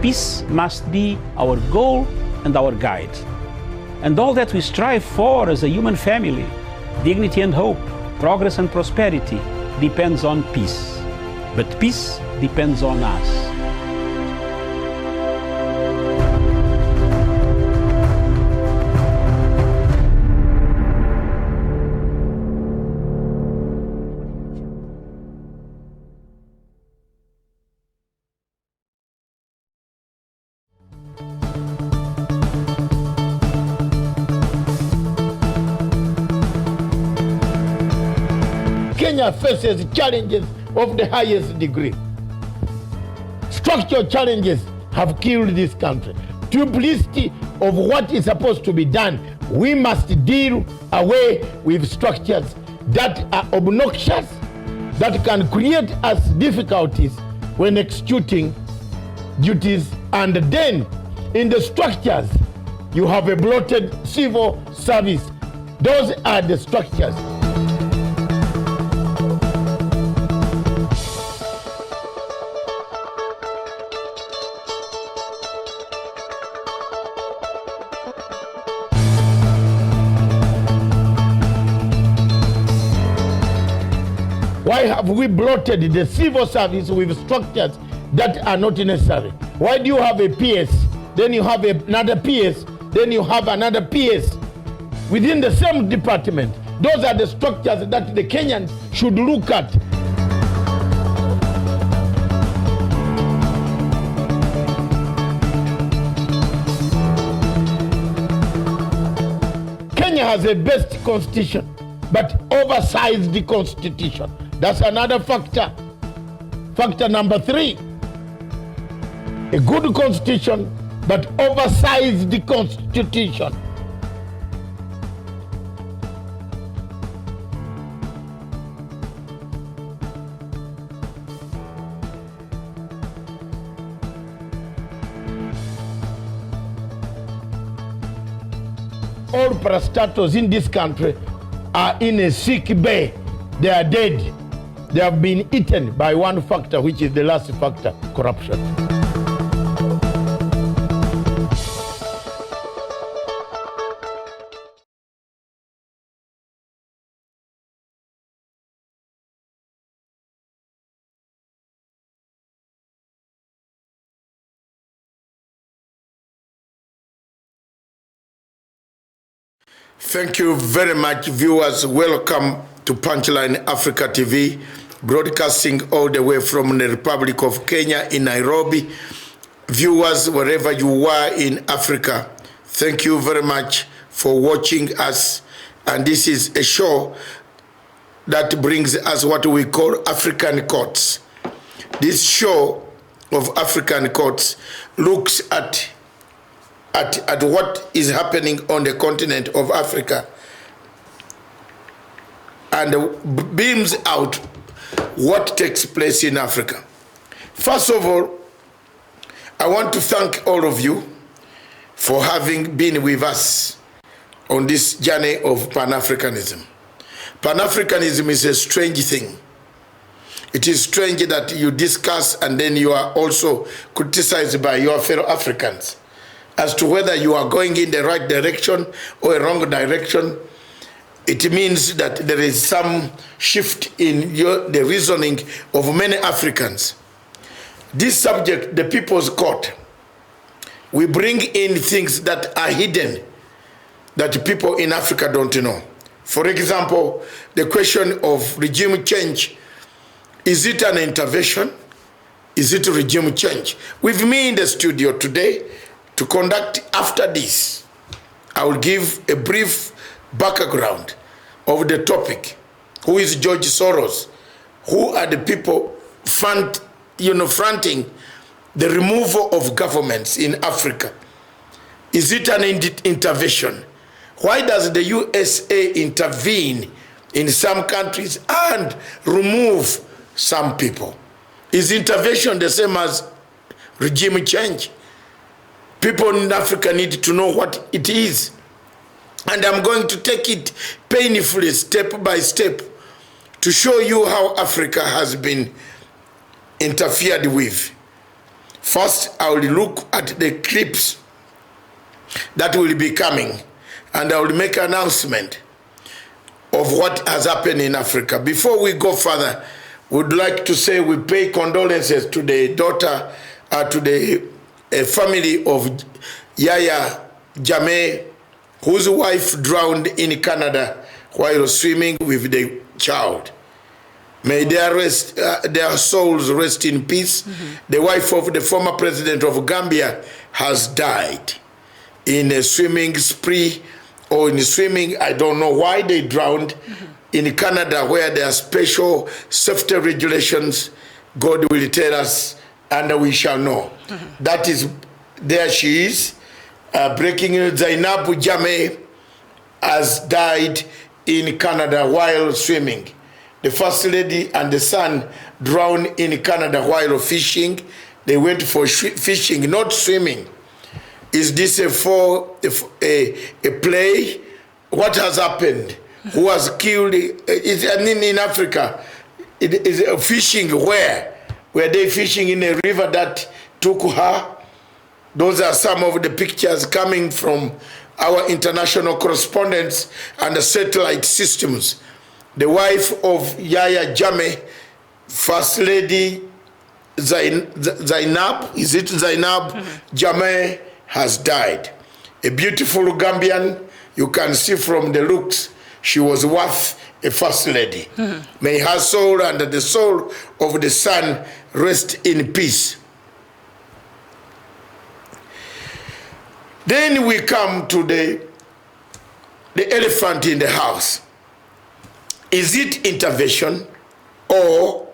peace must be our goal and our guide. And all that we strive for as a human family, dignity and hope, progress and prosperity, depends on peace. But peace depends on us. Kenya faces challenges of the highest degree. Structural challenges have killed this country. Duplicity of what is supposed to be done. We must deal away with structures that are obnoxious, that can create us difficulties when executing duties. And then in the structures, you have a bloated civil service. Those are the structures. Why have we bloated the civil service with structures that are not necessary? Why do you have a PS, then you have another PS, then you have another PS within the same department? Those are the structures that the Kenyans should look at. Kenya has a best constitution, but oversized constitution. That's another factor. Factor number 3. A good constitution, but oversized constitution. All parastatals in this country are in a sick bay. They are dead. They have been eaten by one factor, which is the last factor, corruption. Thank you very much, viewers. Welcome to Punchline Africa TV, broadcasting all the way from the Republic of Kenya in Nairobi. Viewers, wherever you are in Africa, thank you very much for watching us. And this is a show that brings us what we call African Courts. This show of African Courts looks at what is happening on the continent of Africa and beams out what takes place in Africa. First of all, I want to thank all of you for having been with us on this journey of Pan-Africanism. Pan-Africanism is a strange thing. It is strange that you discuss and then you are also criticized by your fellow Africans as to whether you are going in the right direction or a wrong direction. It means that there is some shift in the reasoning of many Africans. This subject, the People's Court, we bring in things that are hidden that people in Africa don't know. For example, the question of regime change. Is it an intervention? Is it a regime change? With me in the studio today to conduct after this, I will give a brief background of the topic. Who is George Soros? Who are the people fronting the removal of governments in Africa? Is it an intervention? Why does the USA intervene in some countries and remove some people? Is intervention the same as regime change? People in Africa need to know what it is. And I'm going to take it painfully, step by step, to show you how Africa has been interfered with. First, I will look at the clips that will be coming, and I will make an announcement of what has happened in Africa. Before we go further, we'd like to say we pay condolences to the daughter, to the family of Yahya Jammeh, whose wife drowned in Canada while swimming with the child. May their souls rest in peace. The wife of the former president of Gambia has died in a swimming spree, or in swimming, I don't know why they drowned, in Canada, where there are special safety regulations. God will tell us, and we shall know. That is, there she is. Breaking news, Zainab Jammeh has died in Canada while swimming. The first lady and the son drowned in Canada while fishing. They went for fishing, not swimming. Is this a play? What has happened? Who has killed? In Africa, it is fishing where? Were they fishing in a river that took her? Those are some of the pictures coming from our international correspondents and the satellite systems. The wife of Yahya Jammeh, First Lady Zainab, is it Zainab Jammeh, has died. A beautiful Gambian, you can see from the looks, she was worth a first lady. May her soul and the soul of the son rest in peace. Then we come to the elephant in the house. Is it intervention, or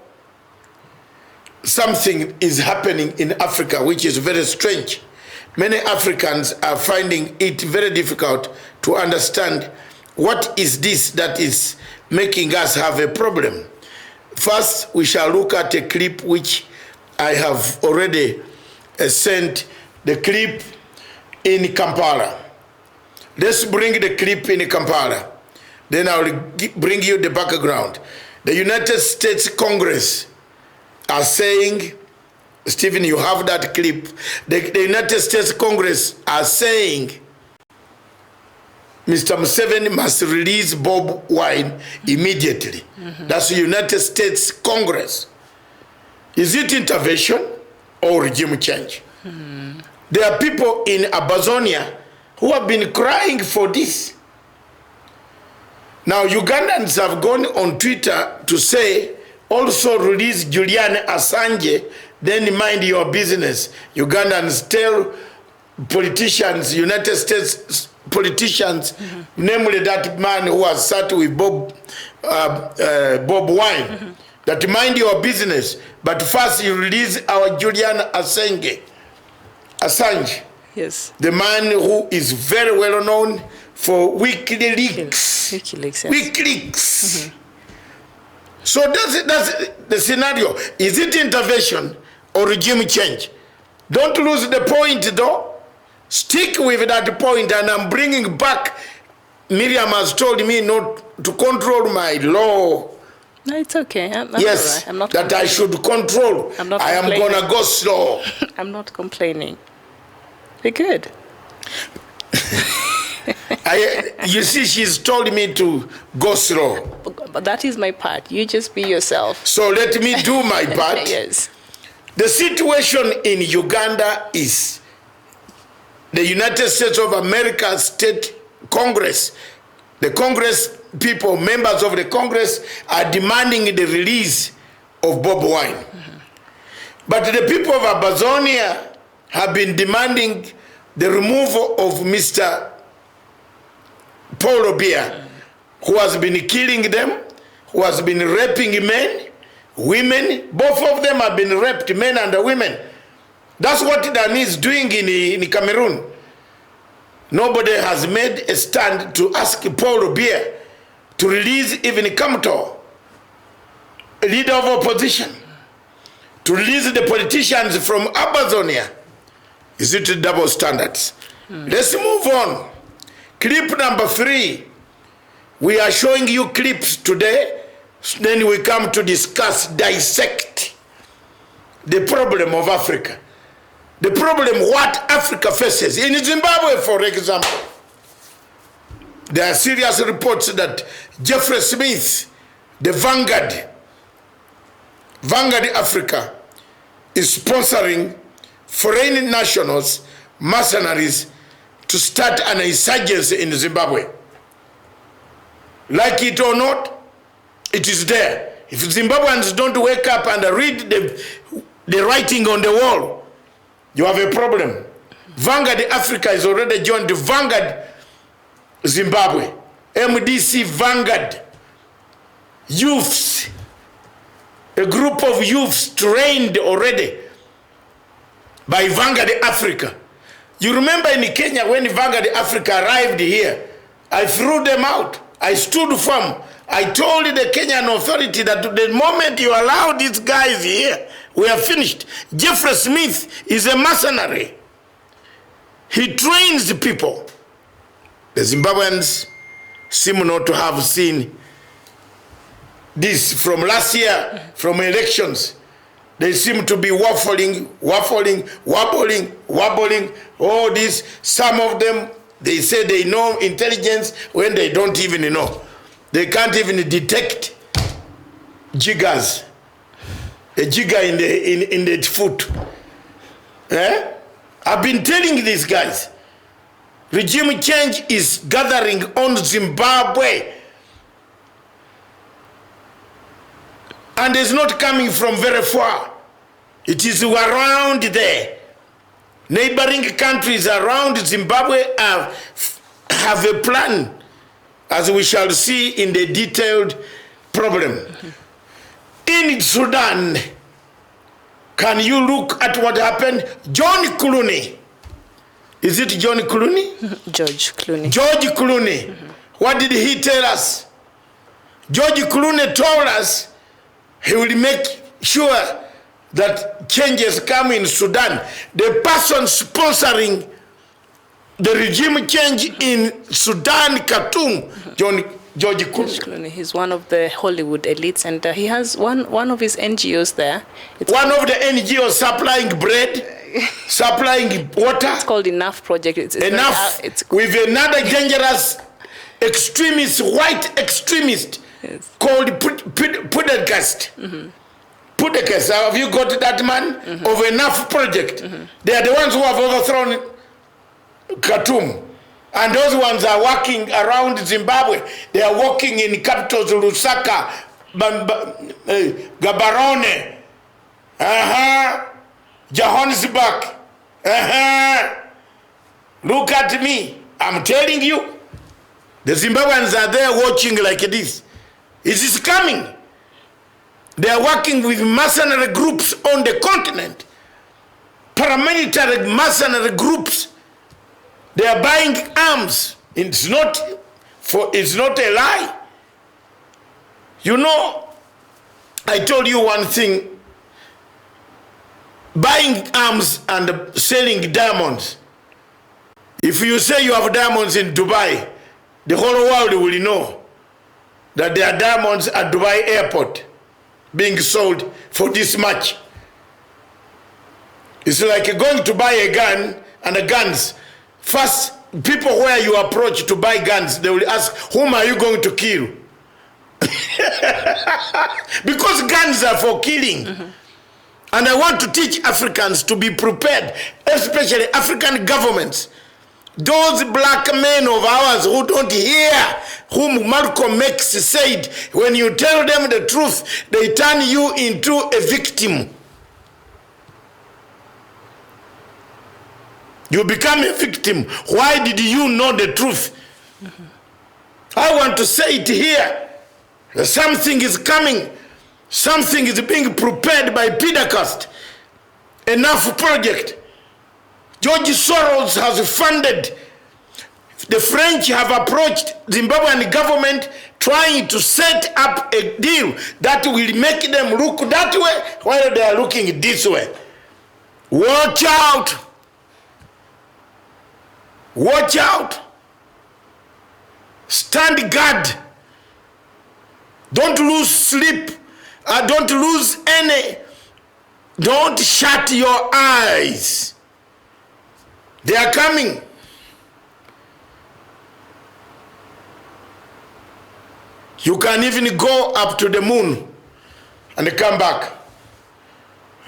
something is happening in Africa which is very strange? Many Africans are finding it very difficult to understand what is this that is making us have a problem. First, we shall look at a clip which I have already sent, the clip in Kampala. Let's bring the clip in Kampala. Then I will bring you the background. The United States Congress are saying, Stephen, you have that clip. The United States Congress are saying Mr. Museveni must release Bob Wine immediately. That's the United States Congress. Is it intervention or regime change? There are people in Amazonia who have been crying for this. Now, Ugandans have gone on Twitter to say, also release Julian Assange, then mind your business. Ugandans tell politicians, United States politicians, namely that man who has sat with Bob Wine, that mind your business, but first you release our Julian Assange. Yes. The man who is very well known for WikiLeaks. WikiLeaks, yes. WikiLeaks. So that's the scenario. Is it intervention or regime change? Don't lose the point though. Stick with that point, and I'm bringing back, Miriam has told me not to control my law. No, it's okay. Yes, all right. I'm not that I should control. I'm not I am complaining. gonna go slow. I'm not complaining. We're good. You see, she's told me to go slow. But that is my part. You just be yourself. So let me do my part. Yes. The situation in Uganda is the United States of America State Congress, the Congress people, members of the Congress, are demanding the release of Bob Wine. But the people of Amazonia have been demanding the removal of Mr. Paul Obiya, who has been killing them, who has been raping men, women. Both of them have been raped, men and women. That's what Dani is doing in Cameroon. Nobody has made a stand to ask Paul Obiya to release even Kamto, a leader of opposition, to release the politicians from Amazonia. Is it double standards? Let's move on. Clip number 3. We are showing you clips today. Then we come to discuss, dissect the problem of Africa. the problem what Africa faces. In Zimbabwe, for example, there are serious reports that Jeffrey Smith, the Vanguard Africa, is sponsoring foreign nationals, mercenaries, to start an insurgency in Zimbabwe. Like it or not, it is there. If Zimbabweans don't wake up and read the writing on the wall, you have a problem. Vanguard Africa is already joined the Vanguard Zimbabwe, MDC Vanguard youths, a group of youths trained already by Vanguard Africa. You remember in Kenya when Vanguard Africa arrived here, I threw them out. I stood firm. I told the Kenyan authority that the moment you allow these guys here, we are finished. Jeffrey Smith is a mercenary. He trains the people. The Zimbabweans seem not to have seen this from last year, from elections. They seem to be waffling, wobbling, all this. Some of them, they say they know intelligence when they don't even know. They can't even detect jiggers. A jigger in the foot. Eh? I've been telling these guys, regime change is gathering on Zimbabwe. And it's not coming from very far. It is around there. Neighboring countries around Zimbabwe have a plan, as we shall see in the detailed problem. In Sudan, can you look at what happened? John Clooney. Is it John Clooney? George Clooney. George Clooney. What did he tell us? George Clooney told us he will make sure that changes come in Sudan. The person sponsoring the regime change in Sudan, Khartoum, George Clooney. He's one of the Hollywood elites, and he has one of his NGOs there. It's one of the NGOs supplying bread, supplying water. It's called Enough Project. Enough, with another dangerous extremist, white extremist, yes, called Pudegast. Pudegast, have you got that man? Of Enough Project. They are the ones who have overthrown Khartoum. And those ones are working around Zimbabwe. They are working in capitals, Lusaka, Gaborone, Johannesburg. Look at me. I'm telling you. The Zimbabweans are there watching like this. It is coming. They are working with mercenary groups on the continent. Paramilitary mercenary groups. They are buying arms. It's not a lie. You know, I told you one thing. Buying arms and selling diamonds. If you say you have diamonds in Dubai, the whole world will know that there are diamonds at Dubai airport being sold for this much. It's like going to buy a gun and the guns. First, people where you approach to buy guns, they will ask, whom are you going to kill? Because guns are for killing. And I want to teach Africans to be prepared, especially African governments. Those black men of ours who don't hear whom Malcolm X said, when you tell them the truth, they turn you into a victim. You become a victim. Why did you know the truth? I want to say it here. Something is coming. Something is being prepared by Pudegast. Enough Project. George Soros has funded. The French have approached Zimbabwean government trying to set up a deal that will make them look that way while they are looking this way. Watch out. Watch out. Stand guard. Don't lose sleep. Don't lose any. Don't shut your eyes. They are coming. You can even go up to the moon and come back.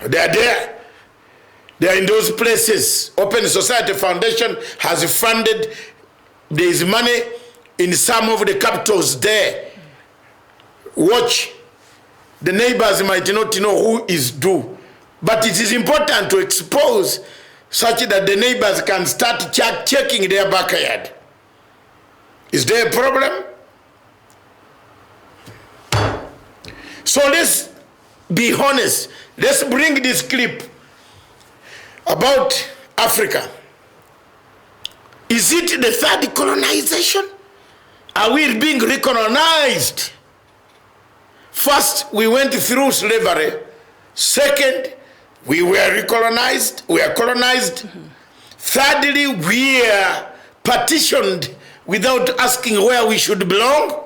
They are there. They are in those places. Open Society Foundation has funded. There is money in some of the capitals there. Watch. The neighbors might not know who is due. But it is important to expose such that the neighbors can start checking their backyard. Is there a problem? So let's be honest. Let's bring this clip about Africa. Is it the third colonization? Are we being recolonized? First, we went through slavery. Second, we were recolonized. We are colonized. Thirdly, we are partitioned without asking where we should belong.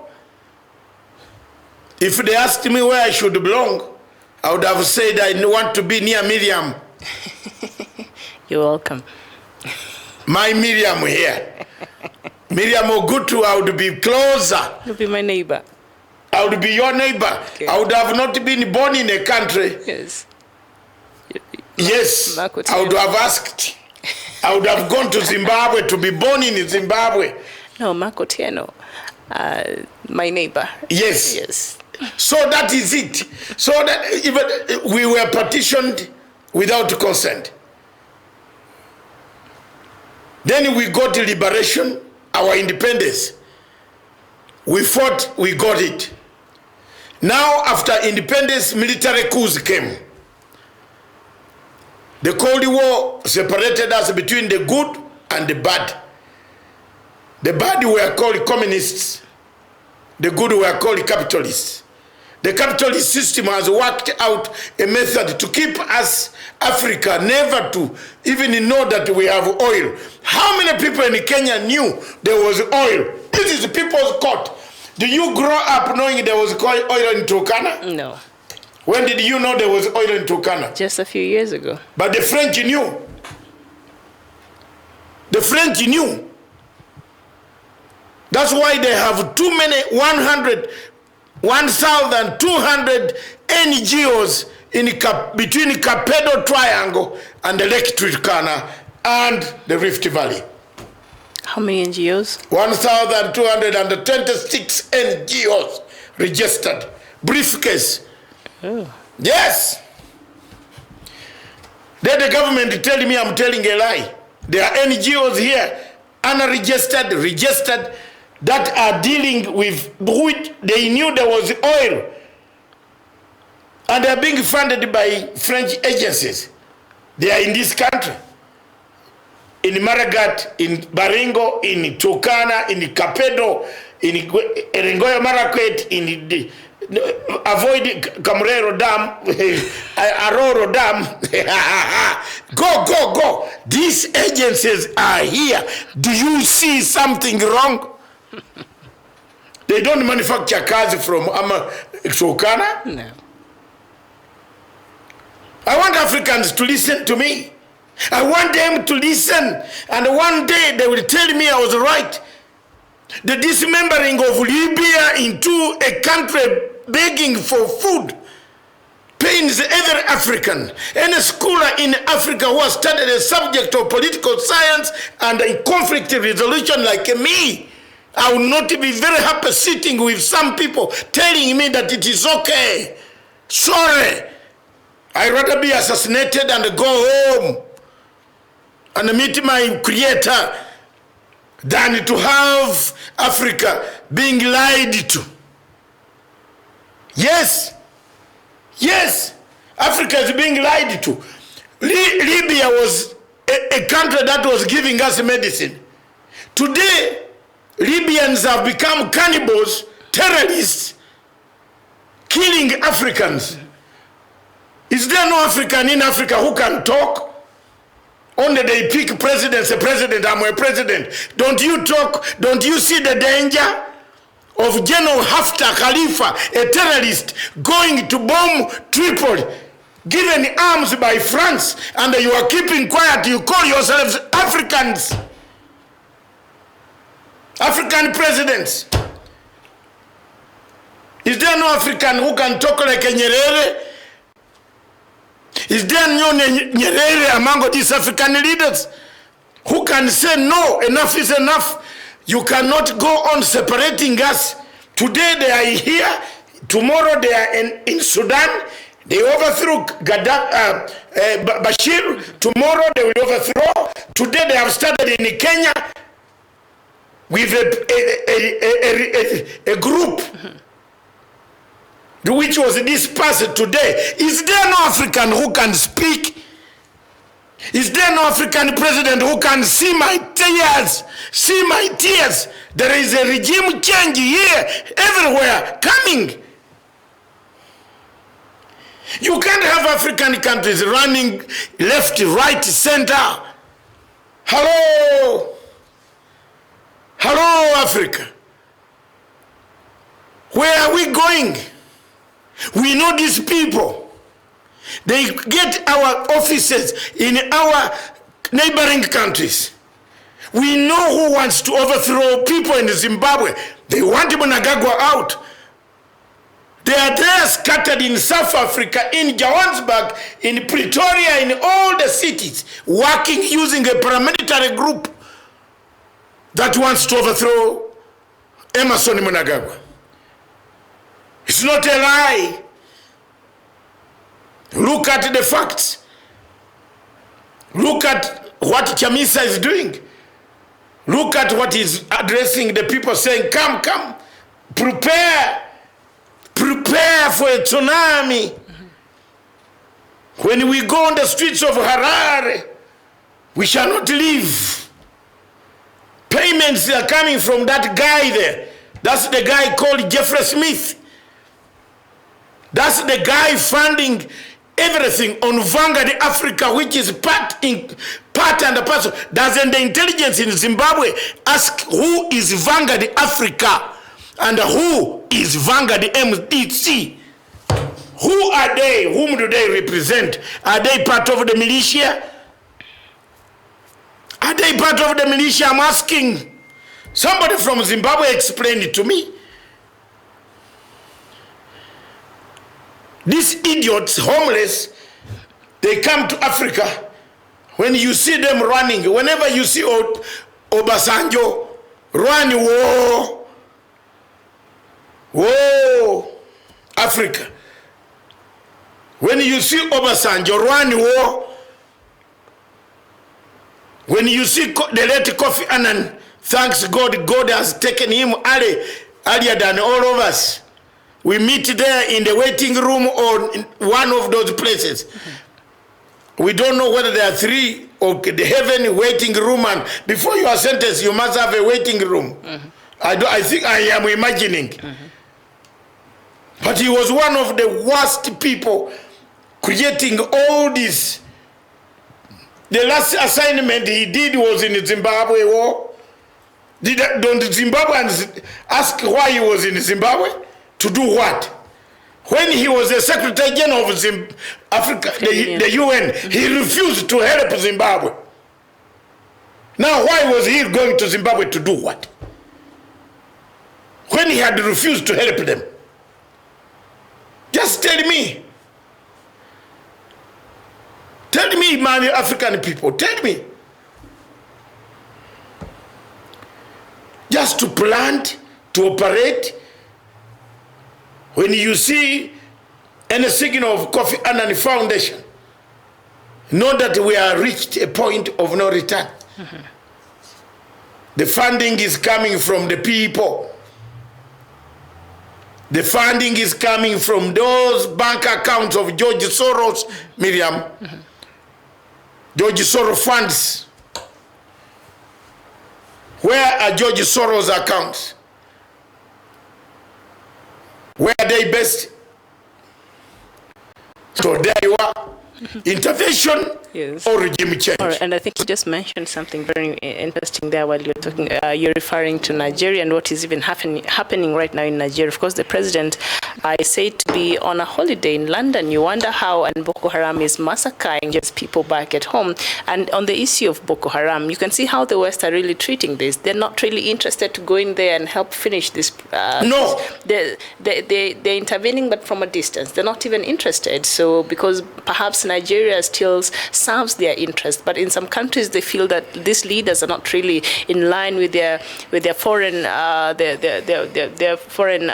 If they asked me where I should belong, I would have said I want to be near Miriam. You're welcome. My Miriam here. Miriam Ogutu, I would be closer. You'll be my neighbor. I would be your neighbor. Okay. I would have not been born in a country. Yes. Yes, Makoti. I would have asked. I would have gone to Zimbabwe to be born in Zimbabwe. No, Makotieno. My neighbor. Yes. Yes. So that is it. So that even we were partitioned without consent. Then we got liberation, our independence. We fought, we got it. Now after independence, military coups came. The Cold War separated us between the good and the bad. The bad were called communists. The good were called capitalists. The capitalist system has worked out a method to keep us, Africa, never to even know that we have oil. How many people in Kenya knew there was oil? This is people's court. Do you grow up knowing there was oil in Turkana? No. When did you know there was oil in Turkana? Just a few years ago. But the French knew. The French knew. That's why they have too many 1,200 NGOs between Kapedo Triangle and the Lake Turkana and the Rift Valley. How many NGOs? 1,226 NGOs registered. Briefcase. Oh. Yes. Then the government telling me I'm telling a lie. There are NGOs here, unregistered, registered, that are dealing with which they knew there was oil. And they are being funded by French agencies. They are in this country. In Maragat, in Baringo, in Turkana, in Kapedo, in Erengoya Marakwet, in the avoid Camrero Dam, Aroro Dam. Go. These agencies are here. Do you see something wrong? They don't manufacture cars from Turkana. No. I want Africans to listen to me. I want them to listen. And one day they will tell me I was right. The dismembering of Libya into a country begging for food pains every African. Any scholar in Africa who has studied a subject of political science and in conflict resolution like me, I will not be very happy sitting with some people telling me that it is okay. Sorry. I'd rather be assassinated and go home and meet my creator than to have Africa being lied to. Yes. Africa is being lied to. Libya was a country that was giving us medicine. Today, Libyans have become cannibals, terrorists, killing Africans. Is there no African in Africa who can talk? Only they pick president, say, President, I'm a president. Don't you talk? Don't you see the danger of General Haftar Khalifa, a terrorist, going to bomb Tripoli, given arms by France, and you are keeping quiet. You call yourselves Africans, African presidents. Is there no African who can talk like a Nyerere? Is there no Nyerere among these African leaders who can say no, enough is enough? You cannot go on separating us. Today they are here, tomorrow they are in Sudan. They overthrew Bashir. Tomorrow they will overthrow. Today they have started in Kenya with a group which was dispersed today. Is there no African who can speak? Is there no African president who can see my tears? See my tears. There is a regime change here, everywhere, coming. You can't have African countries running left, right, center. Hello. Hello, Africa. Where are we going? We know these people. They get our offices in our neighboring countries. We know who wants to overthrow people in Zimbabwe. They want Mnangagwa out. They are there scattered in South Africa, in Johannesburg, in Pretoria, in all the cities, working using a paramilitary group that wants to overthrow Emmerson Mnangagwa. It's not a lie. Look at the facts. Look at what Chamisa is doing. Look at what he's addressing the people, saying, come, come, prepare for a tsunami. When we go on the streets of Harare, we shall not leave. Payments are coming from that guy there. That's the guy called Jeffrey Smith. That's the guy funding everything on Vanguard Africa, which is part and parcel. Doesn't the intelligence in Zimbabwe ask who is Vanguard Africa and who is Vanguard MDC? Who are they? Whom do they represent? Are they part of the militia? Are they part of the militia? I'm asking. Somebody from Zimbabwe explain it to me. These idiots, homeless, they come to Africa. When you see them running, whenever you see Obasanjo run, whoa, Africa. When you see Obasanjo run, when you see the late Kofi Annan, thanks God, God has taken him earlier than all of us. We meet there in the waiting room or in one of those places. We don't know whether there are three or the heaven waiting room, and before you are sentenced, you must have a waiting room. I think I am imagining. But he was one of the worst people creating all this. The last assignment he did was in the Zimbabwe war. Don't the Zimbabweans ask why he was in Zimbabwe? To do what? When he was the Secretary General of Africa, the UN, he refused to help Zimbabwe. Now, why was he going to Zimbabwe to do what? When he had refused to help them? Just tell me. Tell me, my African people, tell me. Just to plant, to operate. When you see any signal of Kofi Annan Foundation, know that we are reached a point of no return. The funding is coming from the people. The funding is coming from those bank accounts of George Soros, Miriam. George Soros funds. Where are George Soros accounts? Where are they based? So there you are. Intervention or regime change. All right, and I think you just mentioned something very interesting there while you're talking. You're referring to Nigeria and what is even happening right now in Nigeria. Of course, the president is said to be on a holiday in London. You wonder how, and Boko Haram is massacring just people back at home. And on the issue of Boko Haram, you can see how the West are really treating this. They're not really interested to go in there and help finish this. No. They're intervening, but from a distance. They're not even interested. So because perhaps Nigeria still serves their interest, but in some countries they feel that these leaders are not really in line with their foreign their foreign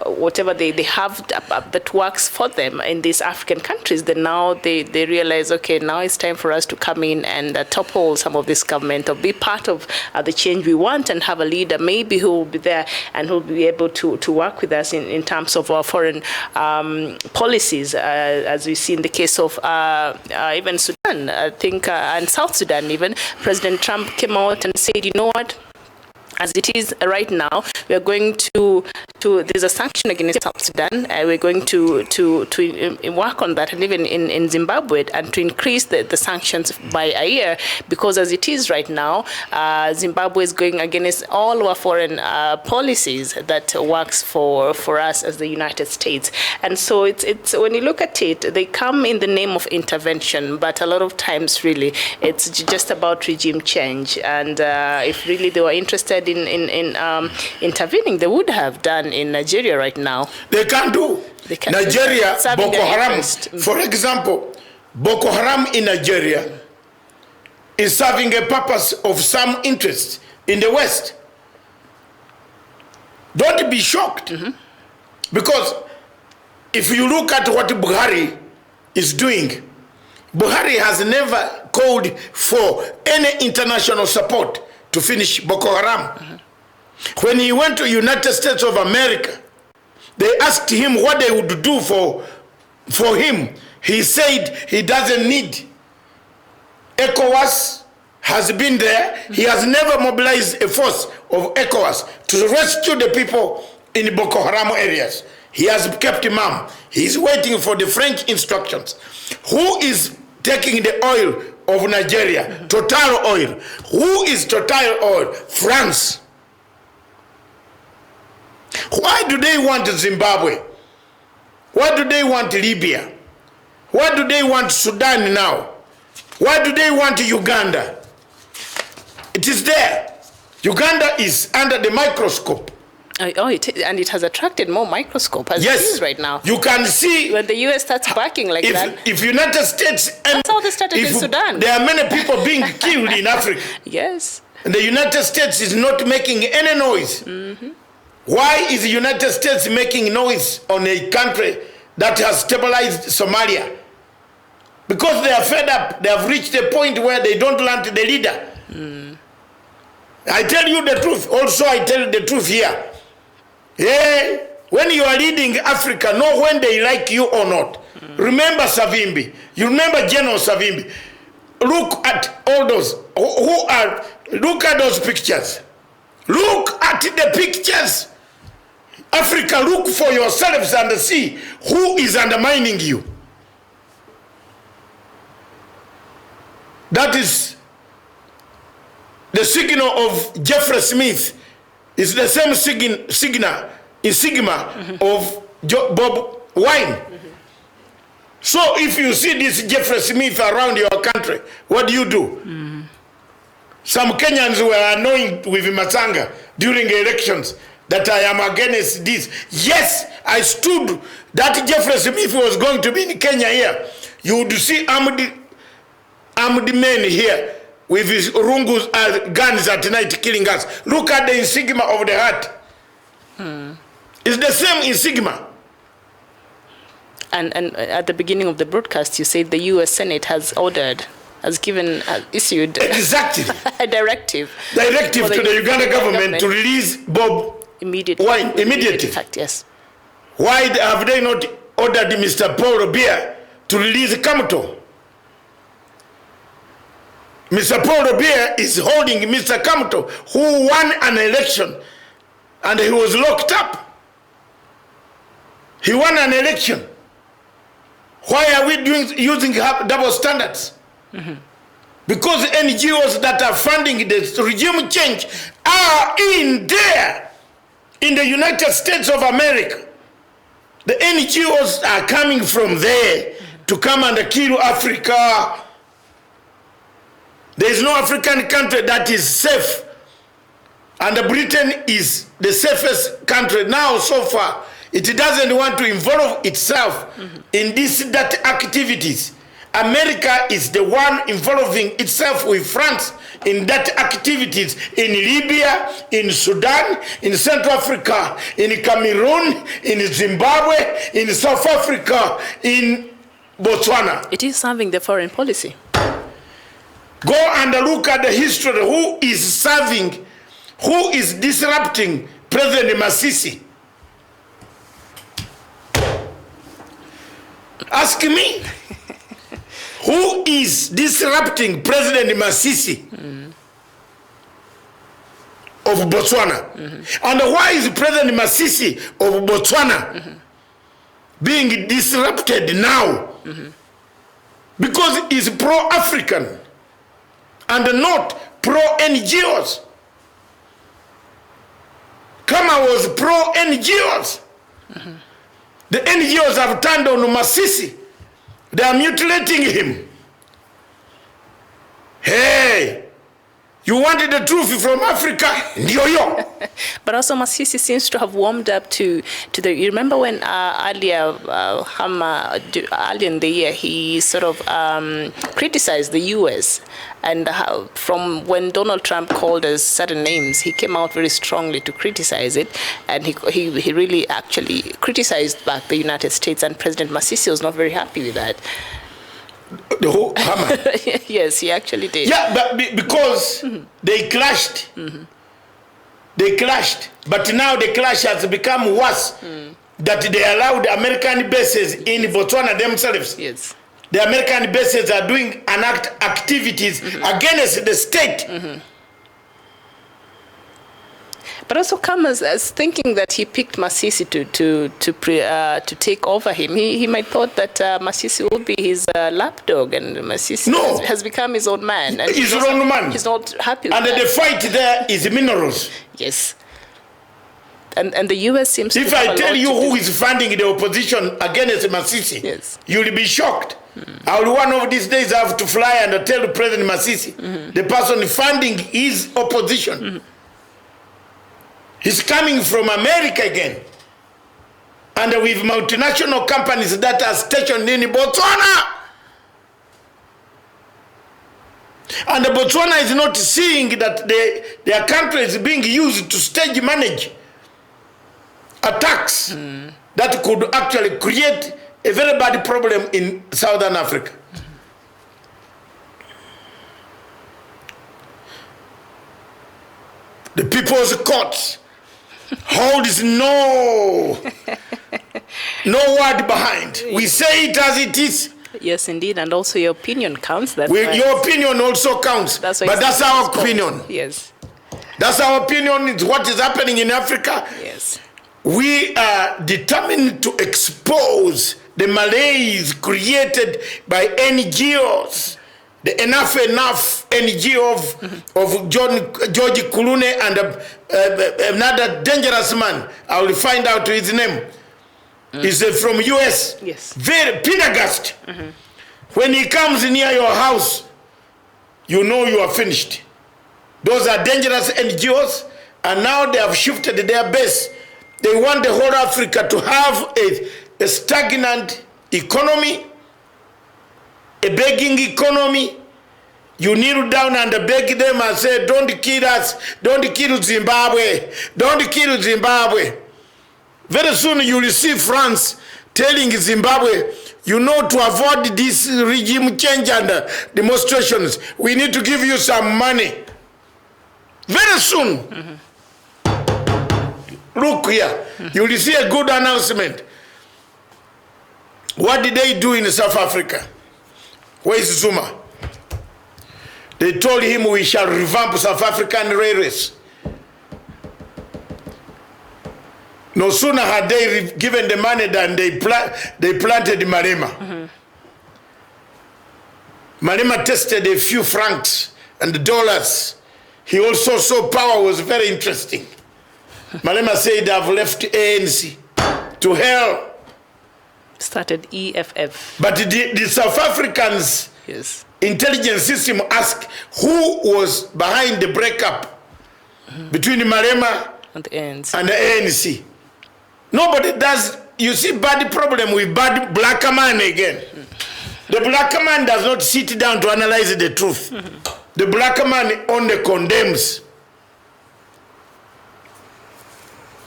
whatever they have that works for them in these African countries. Then now they realize, okay, now it's time for us to come in and topple some of this government or be part of the change we want and have a leader maybe who will be there and who will be able to work with us in terms of our foreign policies, as we see in the case of even Sudan, I think, and South Sudan even. President Trump came out and said, you know what? As it is right now, we are going to there's a sanction against South Sudan. We're going to work on that, and even in Zimbabwe, and to increase the sanctions by a year, because as it is right now, Zimbabwe is going against all our foreign policies that works for us as the United States. And so it's when you look at it, they come in the name of intervention, but a lot of times really it's just about regime change. And if really they were interested in intervening, they would have done in Nigeria right now. They can't do. They can't. Nigeria, Boko Haram, interest. for example, Boko Haram in Nigeria is serving a purpose of some interest in the West. Don't be shocked. Because if you look at what Buhari is doing, Buhari has never called for any international support to finish Boko Haram. When he went to United States of America, they asked him what they would do for him. He said he doesn't need. ECOWAS has been there. He has never mobilized a force of ECOWAS to rescue the people in Boko Haram areas. He has kept mum. He's waiting for the French instructions. Who is taking the oil of Nigeria? Total Oil. Who is Total Oil? France. Why do they want Zimbabwe? Why do they want Libya? Why do they want Sudan now? Why do they want Uganda? It is there. Uganda is under the microscope. And it has attracted more microscope as it is right now. You can see when the U.S. starts backing like that. If United States, that's how they started in Sudan. There are many people being killed in Africa. Yes. And the United States is not making any noise. Why is the United States making noise on a country that has stabilized Somalia? Because they are fed up. They have reached a point where they don't want the leader. I tell you the truth. Also, I tell the truth here. Yeah, when you are leading Africa, know when they like you or not. Remember Savimbi. You remember General Savimbi. Look at all those look at those pictures. Look at the pictures. Africa, look for yourselves and see who is undermining you. That is the signal of Jeffrey Smith. It's the same sigma of Bob Wine. So if you see this Jeffrey Smith around your country, what do? Some Kenyans were annoyed with Masanga during elections that I am against this. Yes, I stood that Jeffrey Smith was going to be in Kenya here. You would see armed men here with his rungus guns at night killing us. Look at the insignia of the heart. It's the same insignia. And at the beginning of the broadcast, you said the U.S. Senate has issued exactly a directive to the Uganda government to release Bob immediately. Wine immediately. Fact, yes. Why have they not ordered Mr. Paul Biya to release Kamto? Mr. Paul Biya is holding Mr. Kamto, who won an election and he was locked up. He won an election. Why are we using double standards? Because NGOs that are funding this regime change are in there, in the United States of America. The NGOs are coming from there to come and kill Africa. There is no African country that is safe. And Britain is the safest country now so far. It doesn't want to involve itself in these dirty activities. America is the one involving itself with France in that activities in Libya, in Sudan, in Central Africa, in Cameroon, in Zimbabwe, in South Africa, in Botswana. It is serving the foreign policy. Go and look at the history. Who is serving, who is disrupting President Masisi? Ask me. Who is disrupting President Masisi of Botswana? And why is President Masisi of Botswana being disrupted now? Because he's pro-African and not pro-NGOs. Kama was pro-NGOs. The NGOs have turned on Masisi. They are mutilating him. Hey, you wanted the truth from Africa? Ndio yo. But also Masisi seems to have warmed up to the. You remember when earlier in the year he sort of criticized the U.S. and how, from when Donald Trump called us certain names, he came out very strongly to criticize it, and he really actually criticized back the United States, and President Masisi was not very happy with that. The whole hammer. Yes, he actually did. Yeah, but because they clashed. They clashed. But now the clash has become worse. That they allowed American bases in Botswana themselves. Yes. The American bases are doing activities against the state. But also come as thinking that he picked Masisi to take over him. He might thought that Masisi will be his lapdog, and Masisi has become his own man. And he's his own man. He's not happy with and that. The fight there is minerals. Yes. And the U.S. seems to If have I tell you who is funding the opposition against Masisi, yes, you'll be shocked. I will one of these days have to fly and tell President Masisi, the person funding his opposition. He's coming from America again. And with multinational companies that are stationed in Botswana. And Botswana is not seeing that their country is being used to stage manage attacks that could actually create a very bad problem in Southern Africa. The People's Court holds no word behind. We say it as it is. Yes, indeed, and also your opinion counts. Your opinion also counts, but that's our opinion. Yes. That's our opinion. It's what is happening in Africa. Yes. We are determined to expose the malaise created by NGOs. The Enough NGO of George Kulune and another dangerous man. I will find out his name. He's from US. Yes. Very Pendergast. When he comes near your house, you know you are finished. Those are dangerous NGOs, and now they have shifted their base. They want the whole Africa to have a stagnant economy, a begging economy. You kneel down and beg them and say, don't kill us, don't kill Zimbabwe, don't kill Zimbabwe. Very soon you will see France telling Zimbabwe, you know, to avoid this regime change and demonstrations, we need to give you some money. Very soon. Look here, you will see a good announcement. What did they do in South Africa? Where is Zuma? They told him we shall revamp South African railways. No sooner had they given the money than they planted Malema. Malema tested a few francs and dollars. He also saw power was very interesting. Malema said, I've left ANC to hell Started EFF. But the South Africans' Yes. intelligence system asked who was behind the breakup between Malema And the ANC. and the ANC. Nobody does. You see bad problem with bad black man again. The black man does not sit down to analyze the truth. The black man only condemns.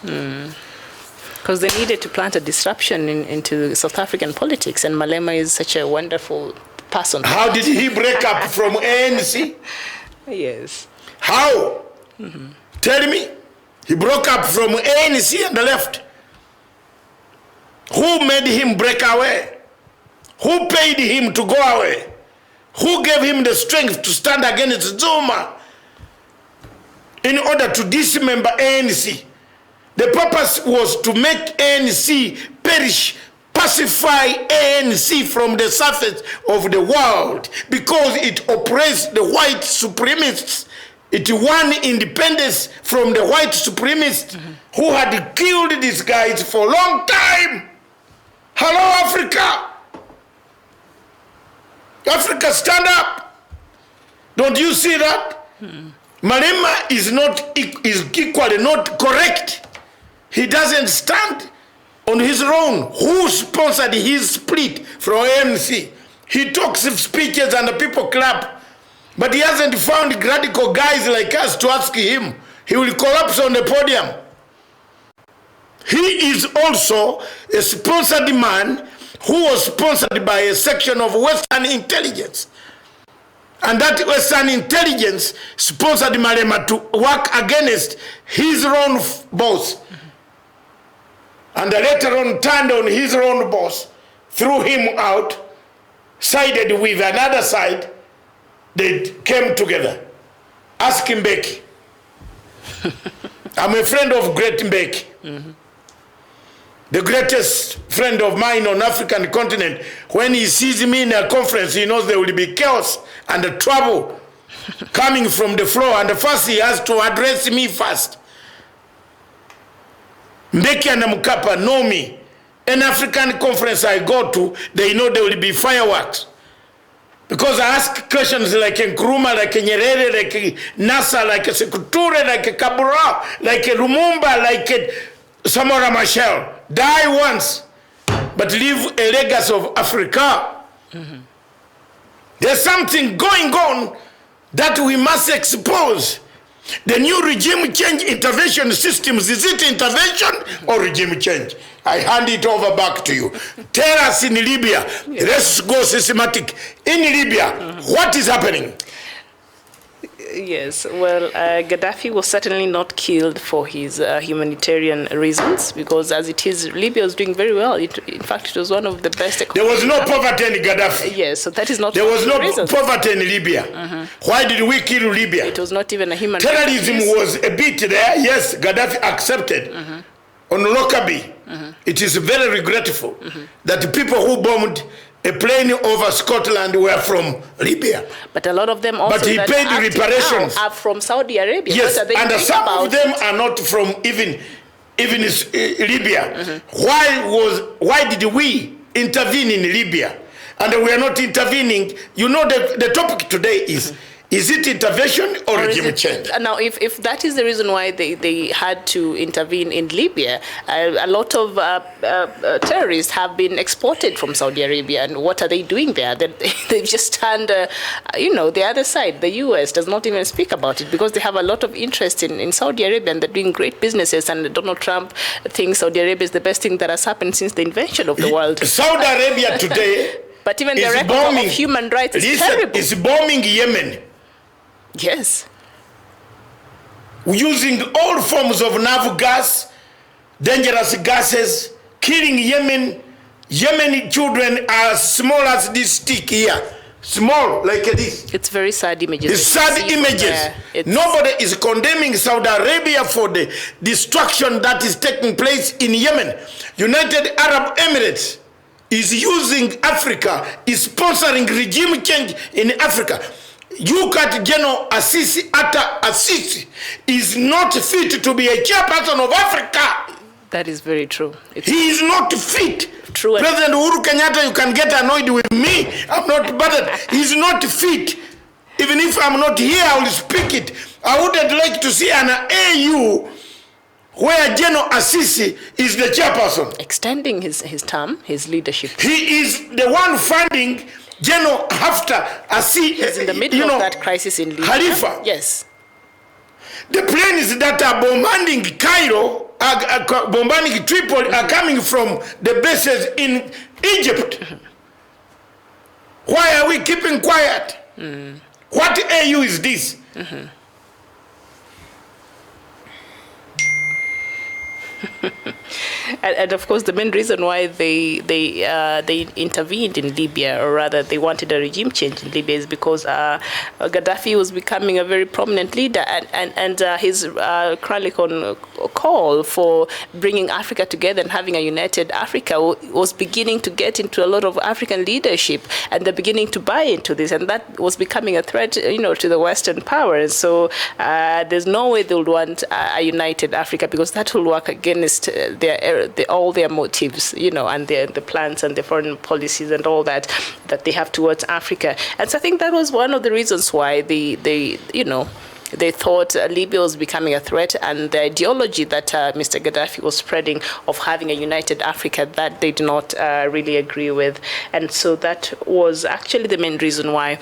Because they needed to plant a disruption into South African politics, and Malema is such a wonderful person. How did he break up from ANC? Yes. How? Tell me. He broke up from ANC and left. Who made him break away? Who paid him to go away? Who gave him the strength to stand against Zuma in order to dismember ANC? The purpose was to make ANC perish, pacify ANC from the surface of the world, because it oppressed the white supremacists. It won independence from the white supremacists who had killed these guys for a long time. Hello, Africa. Africa, stand up. Don't you see that? Malema is equally not correct. He doesn't stand on his own. Who sponsored his split from ANC? He talks speeches and the people clap. But he hasn't found radical guys like us to ask him. He will collapse on the podium. He is also a sponsored man who was sponsored by a section of Western intelligence. And that Western intelligence sponsored Malema to work against his own boss. And later on turned on his own boss, threw him out, sided with another side. They came together. Ask Mbeki. I'm a friend of Great Mbeki. The greatest friend of mine on African continent. When he sees me in a conference, he knows there will be chaos and trouble coming from the floor. And first he has to address me first. Mbeki and Mkapa know me. An African conference I go to, they know there will be fireworks. Because I ask questions like Nkrumah, like Nyerere, like Nasser, like Sekuture, like Kabura, like Lumumba, like Samora Machel. Die once, but leave a legacy of Africa. There's something going on that we must expose. The new regime change intervention systems, is it intervention or regime change? I hand it over back to you. Tell us in Libya, let's go systematic. In Libya, what is happening? Yes, well, Gaddafi was certainly not killed for his humanitarian reasons, because as it is, Libya was doing very well. In fact, it was one of the best economies. There was no poverty in Gaddafi. Yes, so that is not There was no reasons. poverty in Libya. Why did we kill Libya? It was not even a human Terrorism was a bit there. Yes, Gaddafi accepted. On Lockerbie, it is very regretful that the people who bombed a plane over Scotland were from Libya. But a lot of them also But he that paid are active reparations. now are from Saudi Arabia. Yes, What are they and doing some about of them are not from even Libya. Why did we intervene in Libya? And we are not intervening. You know, the topic today is it intervention or regime change? Now, if that is the reason why they had to intervene in Libya, a lot of terrorists have been exported from Saudi Arabia. And what are they doing there? They've just turned, the other side. The U.S. does not even speak about it because they have a lot of interest in Saudi Arabia, and they're doing great businesses. And Donald Trump thinks Saudi Arabia is the best thing that has happened since the invention of the world. Saudi Arabia today But even the is record bombing, of human rights is terrible. It's bombing Yemen. Yes. Using all forms of nerve gas, dangerous gases, killing Yemen. Yemeni children are small as this stick here. Small, like this. It's very sad images. It's sad images. Nobody is condemning Saudi Arabia for the destruction that is taking place in Yemen. United Arab Emirates is using Africa, is sponsoring regime change in Africa. You got General Assisi, Atta Assisi is not fit to be a chairperson of Africa. That is very true. He is not fit True. President Uhuru Kenyatta, you can get annoyed with me. I'm not bothered. He's not fit. Even if I'm not here, I will speak it. I would like to see an AU where General Assisi is the chairperson. Extending his term, his leadership. He is the one funding General Haftar Assisi. He's in the middle of that crisis in Libya. Khalifa. Yes. The planes that are bombarding Cairo, bombarding Tripoli, are coming from the bases in Egypt. Why are we keeping quiet? What AU is this? And of course, the main reason why they intervened in Libya, or rather they wanted a regime change in Libya, is because Gaddafi was becoming a very prominent leader, and his chronicle call for bringing Africa together and having a united Africa was beginning to get into a lot of African leadership, and they're beginning to buy into this, and that was becoming a threat, to the Western powers. So there's no way they would want a united Africa, because that will work against all their motives, and the plans and the foreign policies and all that they have towards Africa. And so I think that was one of the reasons why they thought Libya was becoming a threat, and the ideology that Mr. Gaddafi was spreading of having a united Africa, that they did not really agree with. And so that was actually the main reason why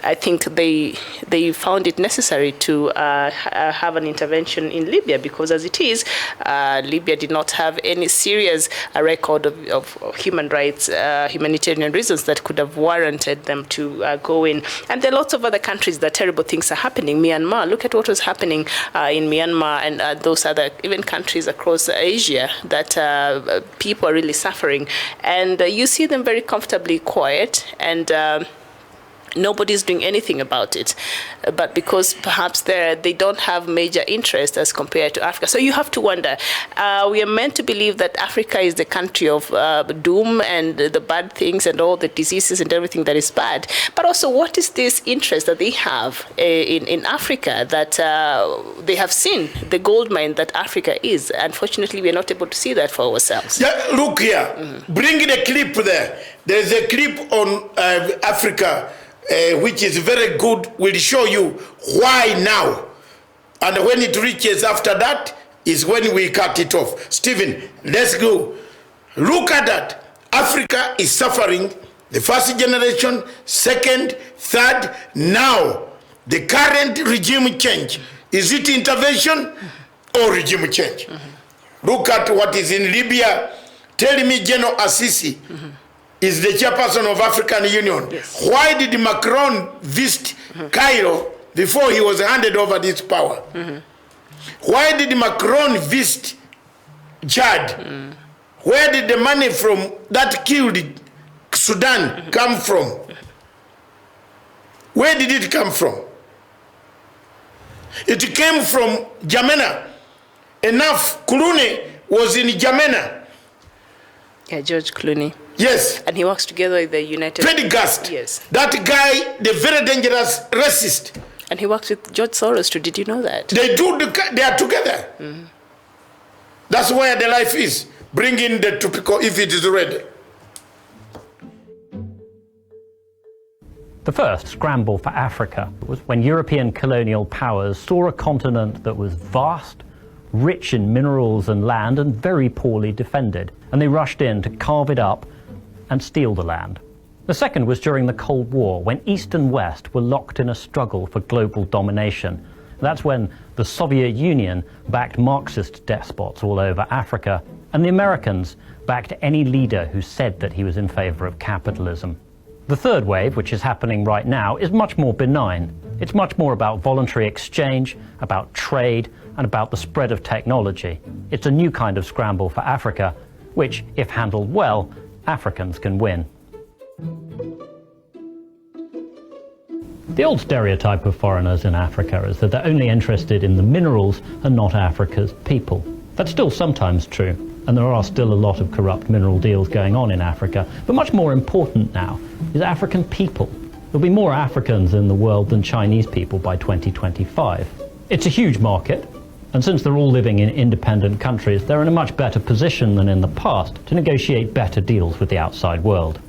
I think they found it necessary to have an intervention in Libya, because as it is, Libya did not have any serious record of human rights, humanitarian reasons that could have warranted them to go in. And there are lots of other countries that terrible things are happening. Myanmar, look at what was happening in Myanmar and those other even countries across Asia that people are really suffering. And you see them very comfortably quiet, and nobody's doing anything about it, but because perhaps they don't have major interest as compared to Africa. So you have to wonder, we are meant to believe that Africa is the country of doom and the bad things and all the diseases and everything that is bad, but also what is this interest that they have in Africa, that they have seen the gold mine that Africa is. Unfortunately, we are not able to see that for ourselves. Yeah, look here, bring the clip there. There's a clip on Africa which is very good, will show you why now. And when it reaches after that is when we cut it off. Stephen, let's go. Look at that. Africa is suffering the first generation, second, third. Now, the current regime change. Is it intervention or regime change? Look at what is in Libya. Tell me General Assisi is the chairperson of African Union. Yes. Why did Macron visit Cairo before he was handed over this power? Why did Macron visit Chad? Where did the money from that killed Sudan come from? Where did it come from? It came from Jamena. Enough. Clooney was in Jamena. Yeah, George Clooney. Yes. And he works together with the United... Pendergast. Yes. That guy, the very dangerous racist. And he works with George Soros too. Did you know that? They are together. That's where the life is. Bring in the typical if it is ready. The first scramble for Africa was when European colonial powers saw a continent that was vast, rich in minerals and land, and very poorly defended. And they rushed in to carve it up and steal the land. The second was during the Cold War, when East and West were locked in a struggle for global domination. That's when the Soviet Union backed Marxist despots all over Africa, and the Americans backed any leader who said that he was in favor of capitalism. The third wave, which is happening right now, is much more benign. It's much more about voluntary exchange, about trade, and about the spread of technology. It's a new kind of scramble for Africa, which, if handled well, Africans can win. The old stereotype of foreigners in Africa is that they're only interested in the minerals and not Africa's people. That's still sometimes true, and there are still a lot of corrupt mineral deals going on in Africa. But much more important now is African people. There'll be more Africans in the world than Chinese people by 2025. It's a huge market. And since they're all living in independent countries, they're in a much better position than in the past to negotiate better deals with the outside world.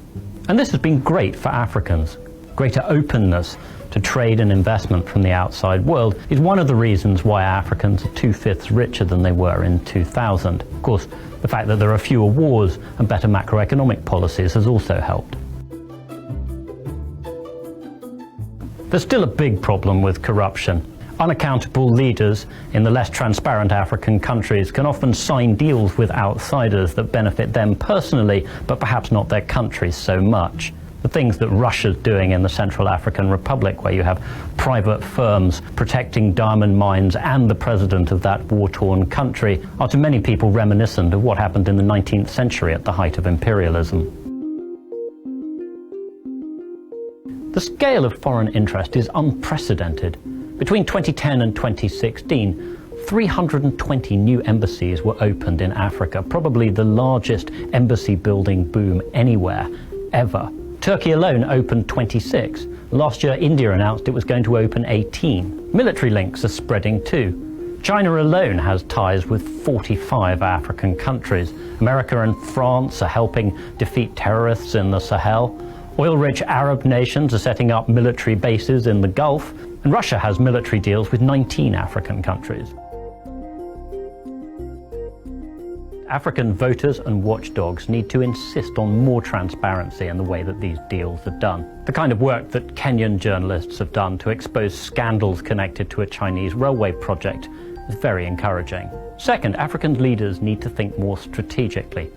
And this has been great for Africans. Greater openness to trade and investment from the outside world is one of the reasons why Africans are 2/5 richer than they were in 2000. Of course, the fact that there are fewer wars and better macroeconomic policies has also helped. There's still a big problem with corruption. Unaccountable leaders in the less transparent African countries can often sign deals with outsiders that benefit them personally, but perhaps not their countries so much. The things that Russia's doing in the Central African Republic, where you have private firms protecting diamond mines and the president of that war-torn country, are to many people reminiscent of what happened in the 19th century at the height of imperialism. The scale of foreign interest is unprecedented. Between 2010 and 2016, 320 new embassies were opened in Africa, probably the largest embassy building boom anywhere, ever. Turkey alone opened 26. Last year, India announced it was going to open 18. Military links are spreading too. China alone has ties with 45 African countries. America and France are helping defeat terrorists in the Sahel. Oil-rich Arab nations are setting up military bases in the Gulf. And Russia has military deals with 19 African countries. African voters and watchdogs need to insist on more transparency in the way that these deals are done. The kind of work that Kenyan journalists have done to expose scandals connected to a Chinese railway project is very encouraging. Second, African leaders need to think more strategically.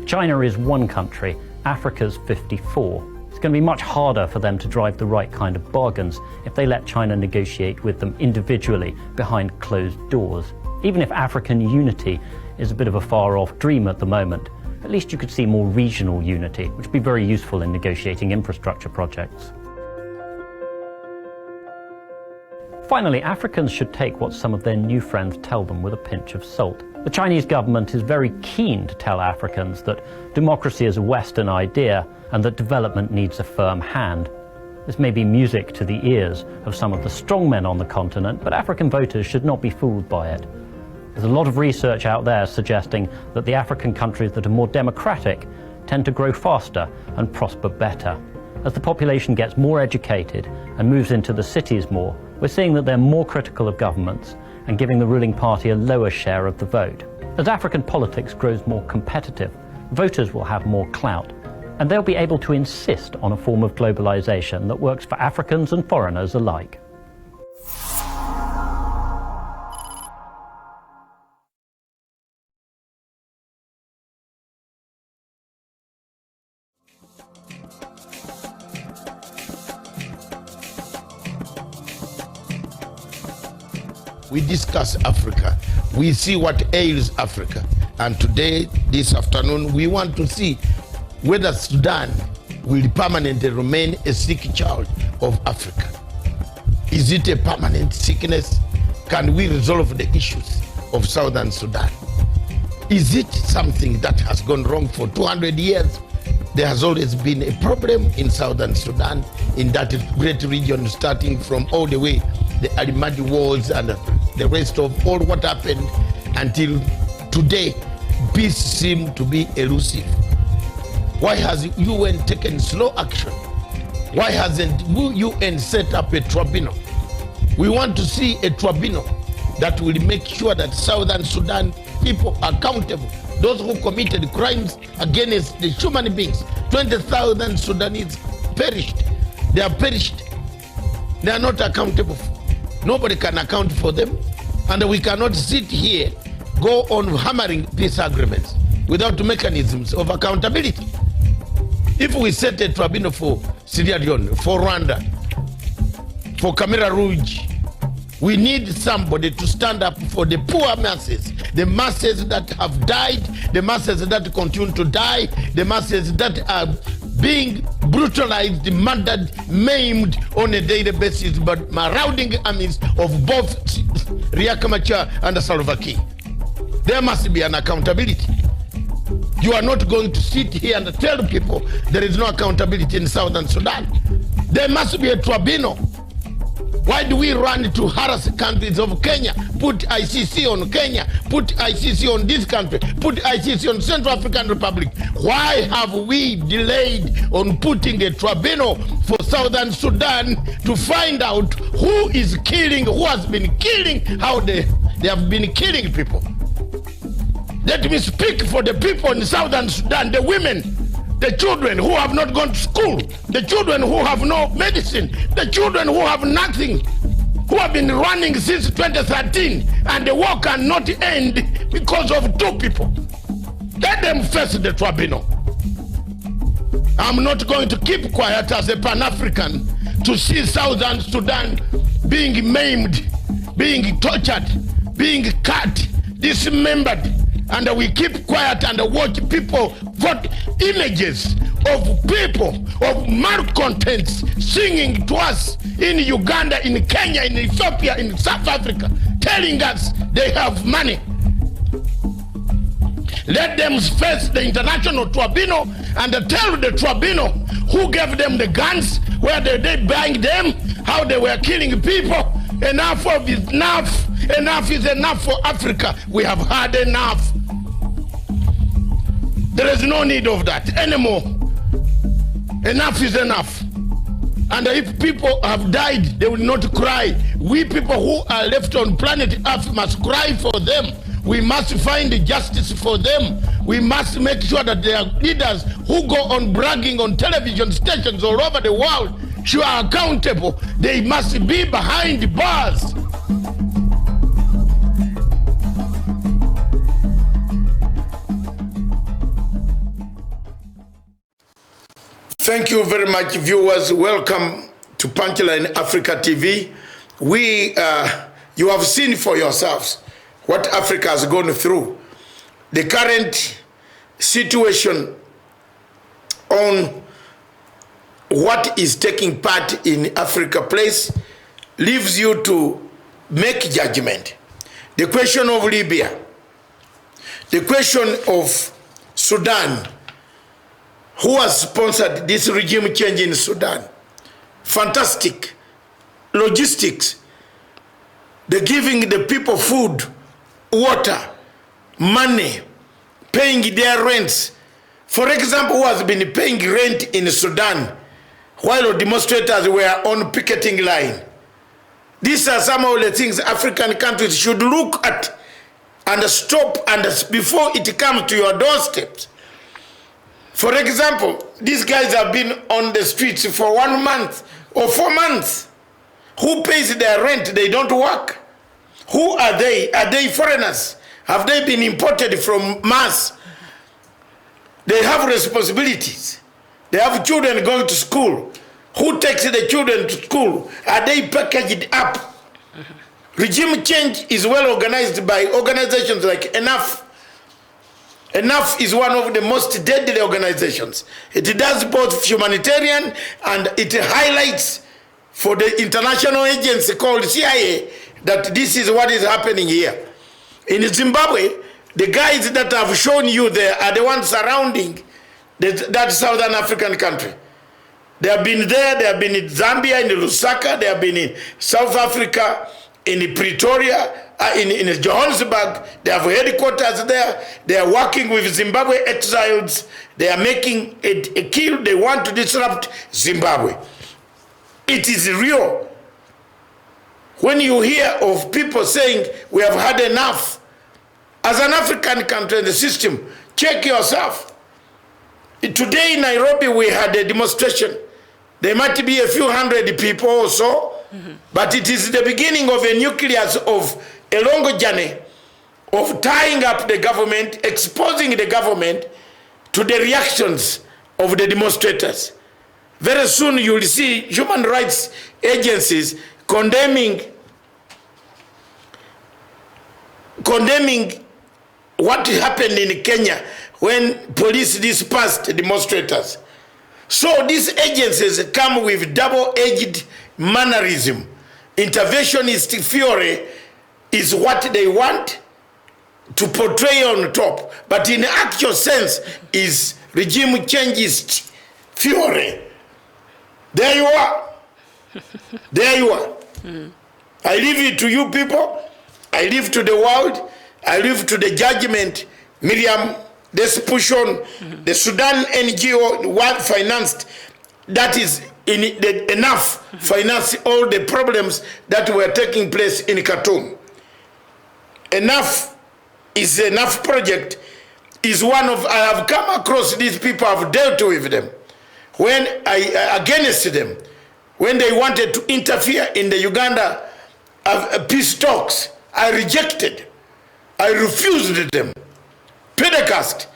China is one country, Africa's 54. It's going to be much harder for them to drive the right kind of bargains if they let China negotiate with them individually behind closed doors. Even if African unity is a bit of a far-off dream at the moment, at least you could see more regional unity, which would be very useful in negotiating infrastructure projects. Finally, Africans should take what some of their new friends tell them with a pinch of salt. The Chinese government is very keen to tell Africans that democracy is a Western idea and that development needs a firm hand. This may be music to the ears of some of the strongmen on the continent, but African voters should not be fooled by it. There's a lot of research out there suggesting that the African countries that are more democratic tend to grow faster and prosper better. As the population gets more educated and moves into the cities more, we're seeing that they're more critical of governments and giving the ruling party a lower share of the vote. As African politics grows more competitive, voters will have more clout, and they'll be able to insist on a form of globalization that works for Africans and foreigners alike. We discuss Africa. We see what ails Africa. And today, this afternoon, we want to see whether Sudan will permanently remain a sick child of Africa. Is it a permanent sickness? Can we resolve the issues of Southern Sudan? Is it something that has gone wrong for 200 years? There has always been a problem in Southern Sudan, in that great region, starting from all the way the Al-Mahdi wars and the rest of all what happened until today. Peace seems to be elusive. Why has UN taken slow action? Why hasn't UN set up a tribunal? We want to see a tribunal that will make sure that Southern Sudan people are accountable. Those who committed crimes against the human beings. 20,000 Sudanese perished. They are perished. They are not accountable. Nobody can account for them. And we cannot sit here, go on hammering peace agreements without mechanisms of accountability. If we set a tribunal for Sierra Leone, for Rwanda, for Khmer Rouge, we need somebody to stand up for the poor masses, the masses that have died, the masses that continue to die, the masses that are being brutalized, murdered, maimed on a daily basis by marauding armies of both Riek Machar and Salva Kiir. There must be an accountability. You are not going to sit here and tell people there is no accountability in Southern Sudan. There must be a tribunal Why do we run to harass countries of Kenya, put ICC on Kenya, put ICC on this country, put ICC on Central African Republic? Why have we delayed on putting a tribunal for Southern Sudan to find out who is killing, who has been killing, how they have been killing people? Let me speak for the people in Southern Sudan, the women, the children who have not gone to school, the children who have no medicine, the children who have nothing, who have been running since 2013, and the war cannot end because of two people. Let them face the tribunal. I'm not going to keep quiet as a Pan-African to see Southern Sudan being maimed, being tortured, being cut, dismembered, and we keep quiet and watch people vote images of people, of malcontents singing to us in Uganda, in Kenya, in Ethiopia, in South Africa, telling us they have money. Let them face the international tribunal and tell the tribunal who gave them the guns, where they buying them, how they were killing people. Enough of it, enough. Enough is enough for Africa. We have had enough. There is no need of that anymore. Enough is enough. And if people have died, they will not cry. We people who are left on planet Earth must cry for them. We must find justice for them. We must make sure that there are leaders who go on bragging on television stations all over the world, who are accountable. They must be behind bars. Thank you very much, viewers. Welcome to Punchline Africa TV. You have seen for yourselves what Africa has gone through. The current situation on what is taking part in Africa Place leaves you to make judgment. The question of Libya, the question of Sudan, who has sponsored this regime change in Sudan? Fantastic. Logistics. They're giving the people food, water, money, paying their rents. For example, who has been paying rent in Sudan while demonstrators were on picketing line? These are some of the things African countries should look at and stop and before it comes to your doorsteps. For example, these guys have been on the streets for 1 month or 4 months. Who pays their rent? They don't work. Who are they? Are they foreigners? Have they been imported from Mars? They have responsibilities. They have children going to school. Who takes the children to school? Are they packaged up? Regime change is well organized by organizations like Enough. Enough is one of the most deadly organizations. It does both humanitarian and it highlights for the international agency called CIA that this is what is happening here. In Zimbabwe, the guys that I've shown you there are the ones surrounding that Southern African country. They have been there, they have been in Zambia, in Lusaka, they have been in South Africa, in Pretoria, in Johannesburg. They have headquarters there. They are working with Zimbabwe exiles. They are making a kill. They want to disrupt Zimbabwe. It is real. When you hear of people saying we have had enough, as an African country in the system, check yourself. Today in Nairobi we had a demonstration. There might be a few hundred people or so, but it is the beginning of a nucleus of a long journey of tying up the government, exposing the government to the reactions of the demonstrators. Very soon you will see human rights agencies condemning what happened in Kenya when police dispersed demonstrators. So these agencies come with double-edged mannerism. Interventionist theory is what they want to portray on top, but in actual sense is regime changist theory. There you are. There you are. I leave it to you people. I leave to the world. I leave to the judgment. Miriam, let's push on. The Sudan NGO what financed, that is enough finance all the problems that were taking place in Khartoum. Enough is enough project is one of, I have come across these people, I've dealt with them. When against them, when they wanted to interfere in the Uganda peace talks, I rejected. I refused them. Pentecost,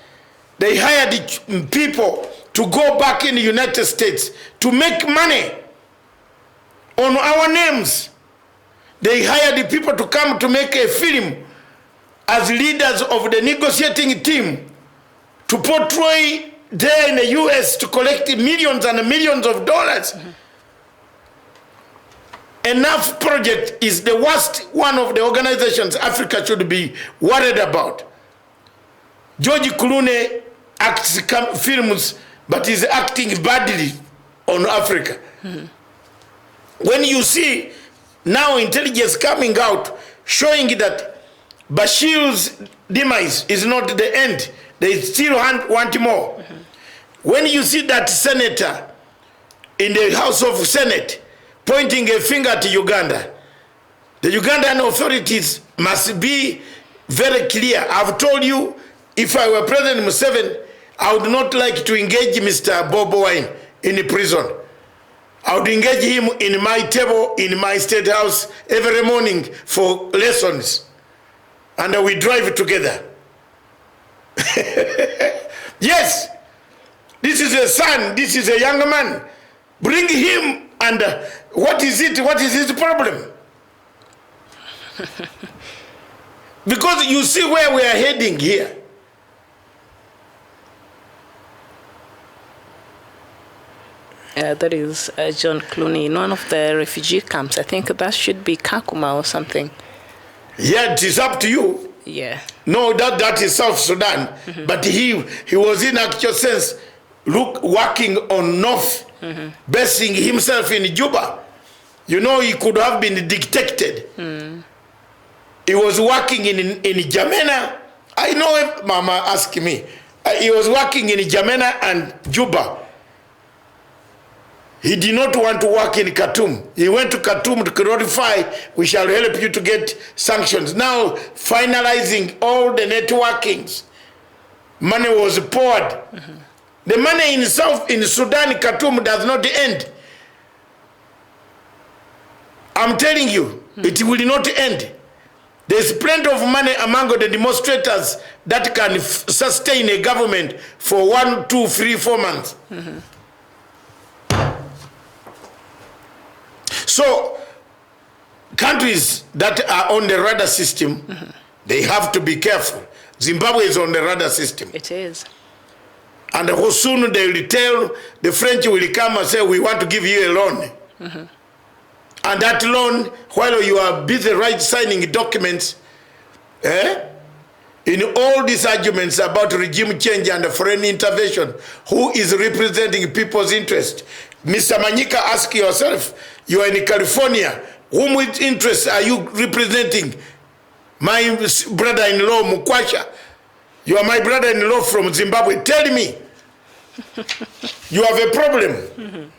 they hired people to go back in the United States to make money on our names. They hired the people to come to make a film as leaders of the negotiating team to portray there in the US to collect millions and millions of dollars. Enough project is the worst one of the organizations Africa should be worried about. George Clooney acts films, but is acting badly on Africa. When you see now intelligence coming out showing that Bashir's demise is not the end, they still want more. When you see that senator in the House of Senate pointing a finger to Uganda, the Ugandan authorities must be very clear. I've told you, if I were President Museveni, I would not like to engage Mr. Bobi Wine in prison. I would engage him in my table in my state house every morning for lessons. And we drive together. Yes, this is a son, this is a young man. Bring him, and what is it? What is his problem? Because you see where we are heading here. That is John Clooney in one of the refugee camps. I think that should be Kakuma or something. Yeah, it is up to you. Yeah. No, that is South Sudan. But he was in actual sense working on North, basing himself in Juba. You know, he could have been dictated. He was working in Jamena. I know if Mama asked me. He was working in Jamena and Juba. He did not want to work in Khartoum. He went to Khartoum to clarify, we shall help you to get sanctions. Now, finalizing all the networkings, money was poured. The money in Sudan, Khartoum does not end. I'm telling you, it will not end. There's plenty of money among the demonstrators that can sustain a government for 1, 2, 3, 4 months. So, countries that are on the radar system, they have to be careful. Zimbabwe is on the radar system. It is. And how soon they will tell, the French will come and say, we want to give you a loan. And that loan, while you are busy signing documents, in all these arguments about regime change and foreign intervention, who is representing people's interest? Mr. Manyika, ask yourself, you are in California, whom with interest are you representing? My brother-in-law, Mukwasha. You are my brother-in-law from Zimbabwe. Tell me, you have a problem.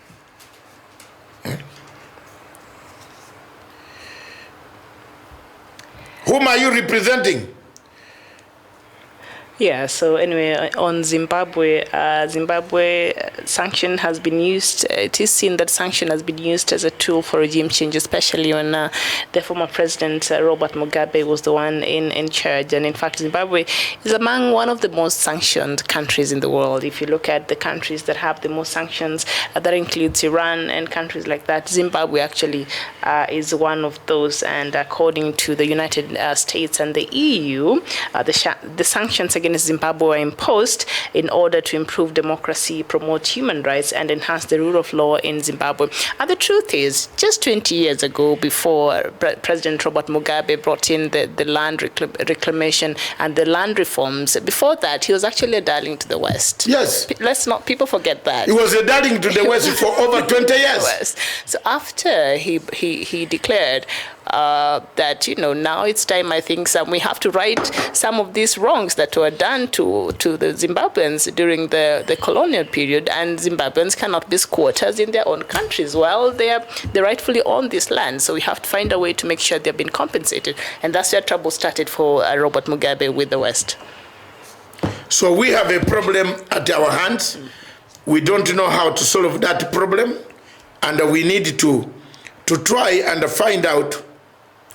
Whom are you representing? Yeah, so anyway, on Zimbabwe, sanction has been used. It is seen that sanction has been used as a tool for regime change, especially when the former president, Robert Mugabe, was the one in charge. And in fact, Zimbabwe is among one of the most sanctioned countries in the world. If you look at the countries that have the most sanctions, that includes Iran and countries like that. Zimbabwe actually is one of those. And according to the United States and the EU, the sanctions against against Zimbabwe were imposed in order to improve democracy, promote human rights, and enhance the rule of law in Zimbabwe. And the truth is, just 20 years ago, before President Robert Mugabe brought in the land reclamation and the land reforms, before that, he was actually a darling to the West. Yes. Let's not people forget that. He was a darling to the West for over 20 years. So after he declared that, you know, now it's time, I think, we have to right some of these wrongs that were done to the Zimbabweans during the colonial period, and Zimbabweans cannot be squatters in their own countries. Well, they rightfully own this land, so we have to find a way to make sure they're being compensated, and that's where trouble started for Robert Mugabe with the West. So we have a problem at our hands. We don't know how to solve that problem, and we need to try and find out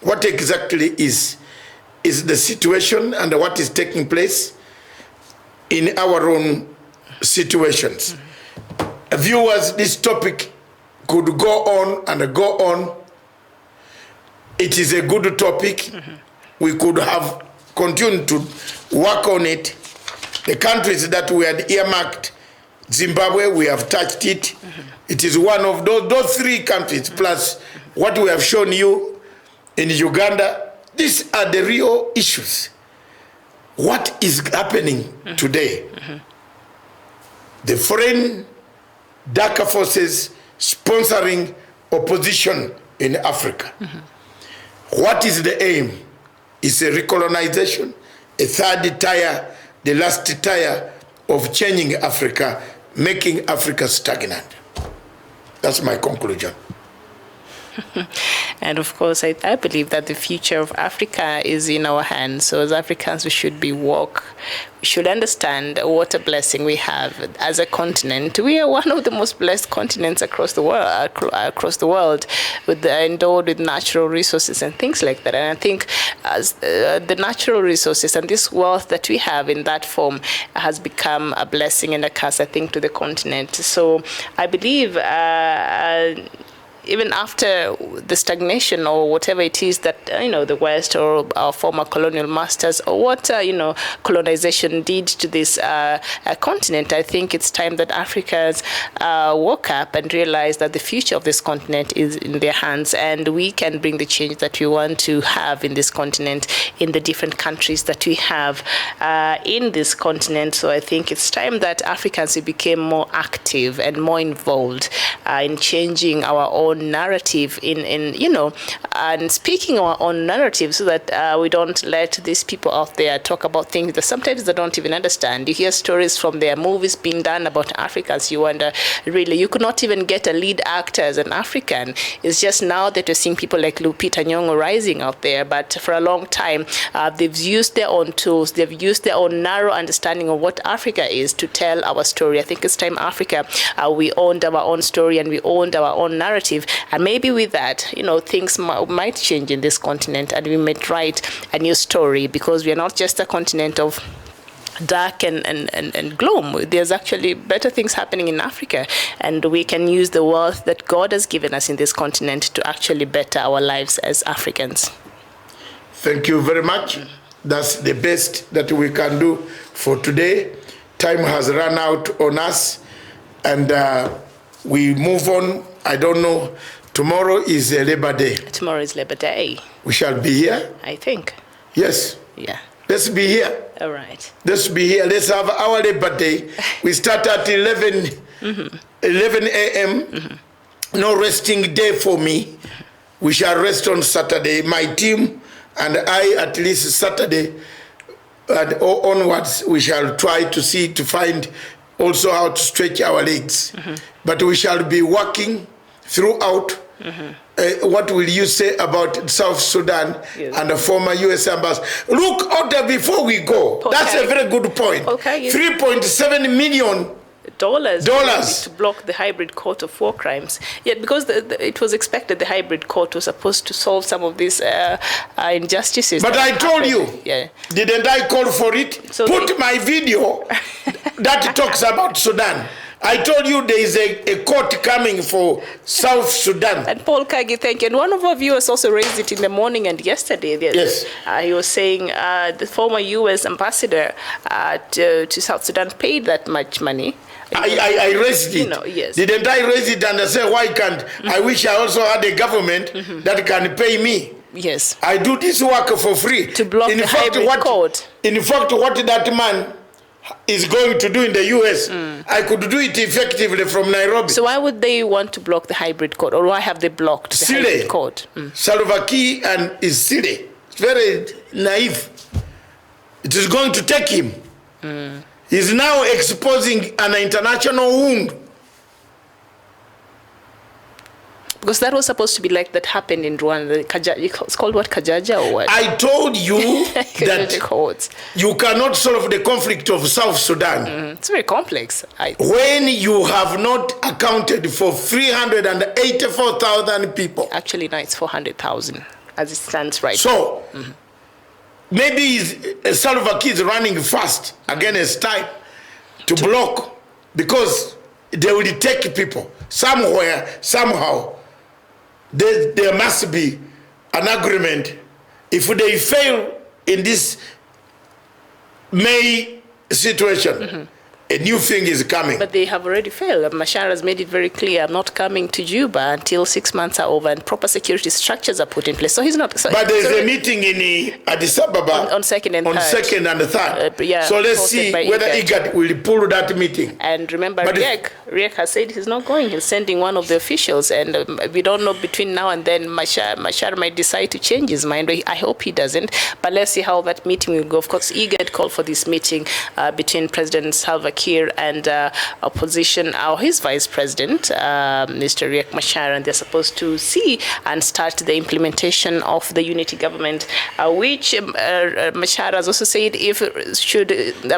what exactly is the situation and what is taking place in our own situations. Viewers, this topic could go on and go on. It is a good topic. We could have continued to work on it. The countries that we had earmarked, Zimbabwe, we have touched it. It is one of those three countries, plus what we have shown you in Uganda. These are the real issues. What is happening today? The foreign darker forces sponsoring opposition in Africa. What is the aim? It's a recolonization, a third tier, the last tier of changing Africa, making Africa stagnant. That's my conclusion. And of course, I believe that the future of Africa is in our hands. So as Africans, we should be woke. We should understand what a blessing we have as a continent. We are one of the most blessed continents across the world, endowed with natural resources and things like that. And I think as the natural resources and this wealth that we have in that form has become a blessing and a curse, I think, to the continent. So I believe even after the stagnation or whatever it is that, the West or our former colonial masters or what, colonization did to this continent, I think it's time that Africans woke up and realize that the future of this continent is in their hands, and we can bring the change that we want to have in this continent, in the different countries that we have in this continent. So I think it's time that Africans became more active and more involved in changing our own narrative and speaking our own narrative, so that we don't let these people out there talk about things that sometimes they don't even understand. You hear stories from their movies being done about Africans. You wonder, really, you could not even get a lead actor as an African. It's just now that you're seeing people like Lupita Nyong'o rising out there, but for a long time, they've used their own tools, they've used their own narrow understanding of what Africa is to tell our story. I think it's time Africa, we owned our own story and we owned our own narrative. And maybe with that, things might change in this continent, and we might write a new story, because we are not just a continent of dark and gloom. There's actually better things happening in Africa, and we can use the wealth that God has given us in this continent to actually better our lives as Africans. Thank you very much. That's the best that we can do for today. Time has run out on us, and we move on. I don't know. Tomorrow is Labor Day. Tomorrow is Labor Day. We shall be here? I think. Yes. Yeah. Let's be here. All right. Let's be here. Let's have our Labor Day. We start at 11 a.m. No resting day for me. We shall rest on Saturday. My team and I, at least Saturday and onwards, we shall try to find also how to stretch our legs. But we shall be working throughout. What will you say about South Sudan and the former U.S. ambassador? Look out there before we go. Okay. That's a very good point. Okay. $3.7 million to block the hybrid court of war crimes. Yet, because it was expected the hybrid court was supposed to solve some of these injustices. But I told you, didn't I call for it? So put my video that talks about Sudan. I told you there is a court coming for South Sudan. And Paul Kagi, thank you. And one of our viewers also raised it in the morning and yesterday. Yes. He was saying the former U.S. ambassador to South Sudan paid that much money. I raised it. You know, yes. Didn't I raise it and I say, why can't? I wish I also had a government that can pay me. Yes. I do this work for free. To block the hybrid code. In fact, what that man is going to do in the US, I could do it effectively from Nairobi. So why would they want to block the hybrid code, or why have they blocked the hybrid code? Salva Kiir and his Sile. It's very naive. It is going to take him. He's now exposing an international wound. Because that was supposed to be like that happened in Rwanda. It's called what, Kajaja or what? I told you that codes. You cannot solve the conflict of South Sudan. It's very complex. When you have not accounted for 384,000 people. Actually, now it's 400,000 as it stands right now. So, maybe Salva Kiir is running fast against time to block, because they will take people somewhere, somehow. There must be an agreement. If they fail in this May situation, a new thing is coming. But they have already failed. Machar has made it very clear, I'm not coming to Juba until 6 months are over and proper security structures are put in place. So he's not. So but there's a meeting in Addis Ababa on 2nd and 3rd. On 2nd and 3rd. Yeah, so let's see whether IGAD will pull that meeting. And remember, Riek has said he's not going. He's sending one of the officials, and we don't know between now and then. Machar might decide to change his mind. I hope he doesn't. But let's see how that meeting will go. Of course, IGAD called for this meeting between President Salva Kiir and opposition, or his vice president, Mr. Riek Machar, and they're supposed to see and start the implementation of the unity government, which Machar has also said if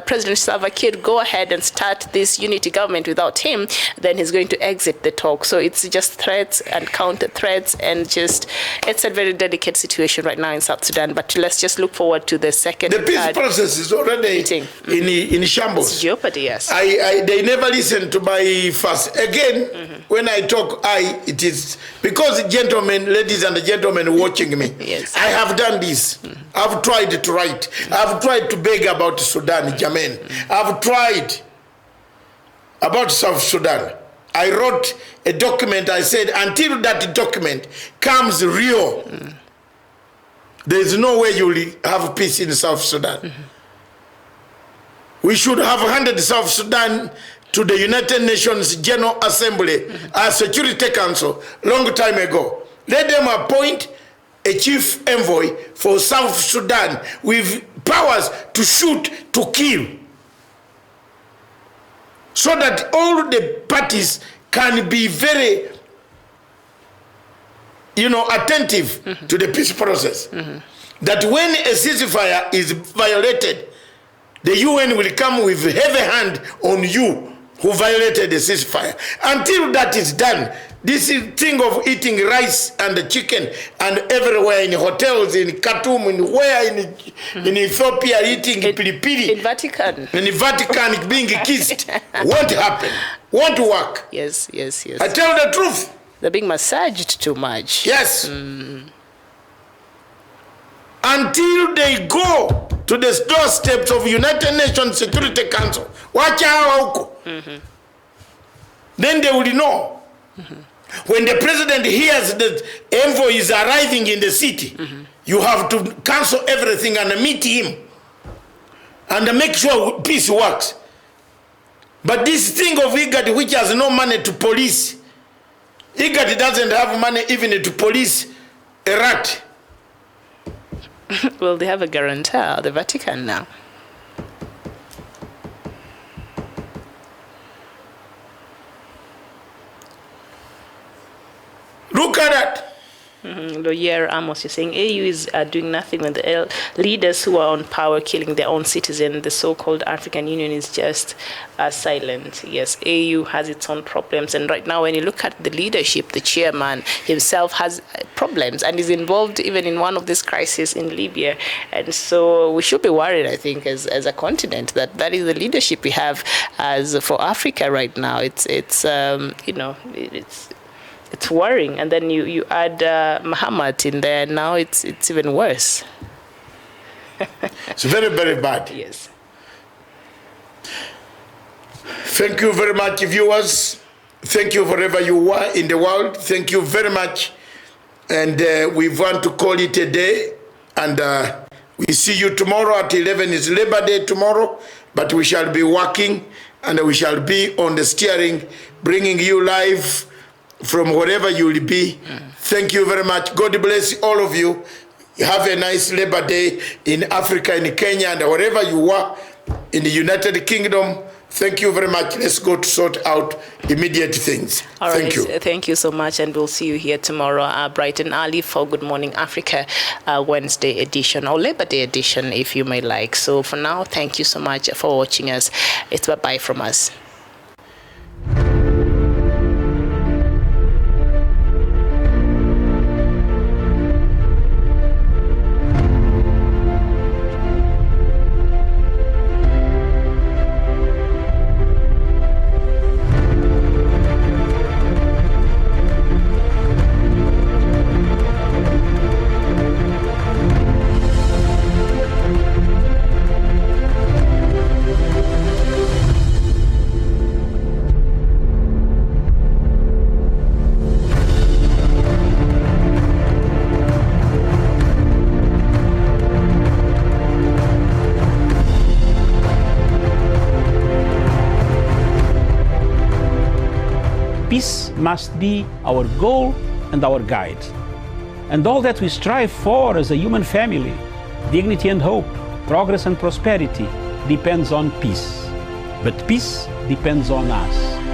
President Salva Kiir go ahead and start this unity government without him, then he's going to exit the talk. So it's just threats and counter threats, and just it's a very delicate situation right now in South Sudan. But let's just look forward to the second. The peace process is already in shambles. It's jeopardy, yes. They never listen to my fuss. Again, when I talk, it is because gentlemen, ladies and gentlemen watching me, yes. I have done this. I've tried to write. I've tried to beg about Sudan, Jamen. I've tried about South Sudan. I wrote a document. I said, until that document comes real, there is no way you will have peace in South Sudan. We should have handed South Sudan to the United Nations General Assembly as Security Council long time ago. Let them appoint a chief envoy for South Sudan with powers to shoot, to kill, so that all the parties can be very, attentive to the peace process. That when a ceasefire is violated, the UN will come with a heavy hand on you who violated the ceasefire. Until that is done, this thing of eating rice and chicken and everywhere in hotels, in Khartoum, in Ethiopia, eating pilipili. In Vatican. In the Vatican being kissed, won't happen, won't work. Yes. I tell the truth. They're being massaged too much. Yes. Until they go to the doorsteps of United Nations Security Council, then they will know. When the president hears that envoy is arriving in the city, you have to cancel everything and meet him and make sure peace works. But this thing of IGAD, which has no money to police, IGAD doesn't have money even to police a rat. Well, they have a guarantor, the Vatican now. Look at that. Lawyer Amos, you're saying AU is doing nothing when the leaders who are on power killing their own citizens. The so-called African Union is just silent. Yes, AU has its own problems. And right now, when you look at the leadership, the chairman himself has problems and is involved even in one of these crises in Libya. And so we should be worried, I think, as a continent, that is the leadership we have as for Africa right now. It's worrying, and then you add Muhammad in there. Now it's even worse. It's very, very bad. Yes. Thank you very much, viewers. Thank you wherever you are in the world. Thank you very much. And we want to call it a day. And we see you tomorrow at 11. It's Labor Day tomorrow, but we shall be working and we shall be on the steering, bringing you live from wherever you will be. Thank you very much. God bless all of you. Have a nice Labor Day in Africa, in Kenya, and wherever you are in the United Kingdom. Thank you very much. Let's go to sort out immediate things. All right. Thank you. Thank you so much, and we'll see you here tomorrow, bright and early, for Good Morning Africa Wednesday edition, or Labor Day edition, if you may like. So for now, thank you so much for watching us. It's bye-bye from us. Peace must be our goal and our guide. And all that we strive for as a human family, dignity and hope, progress and prosperity, depends on peace. But peace depends on us.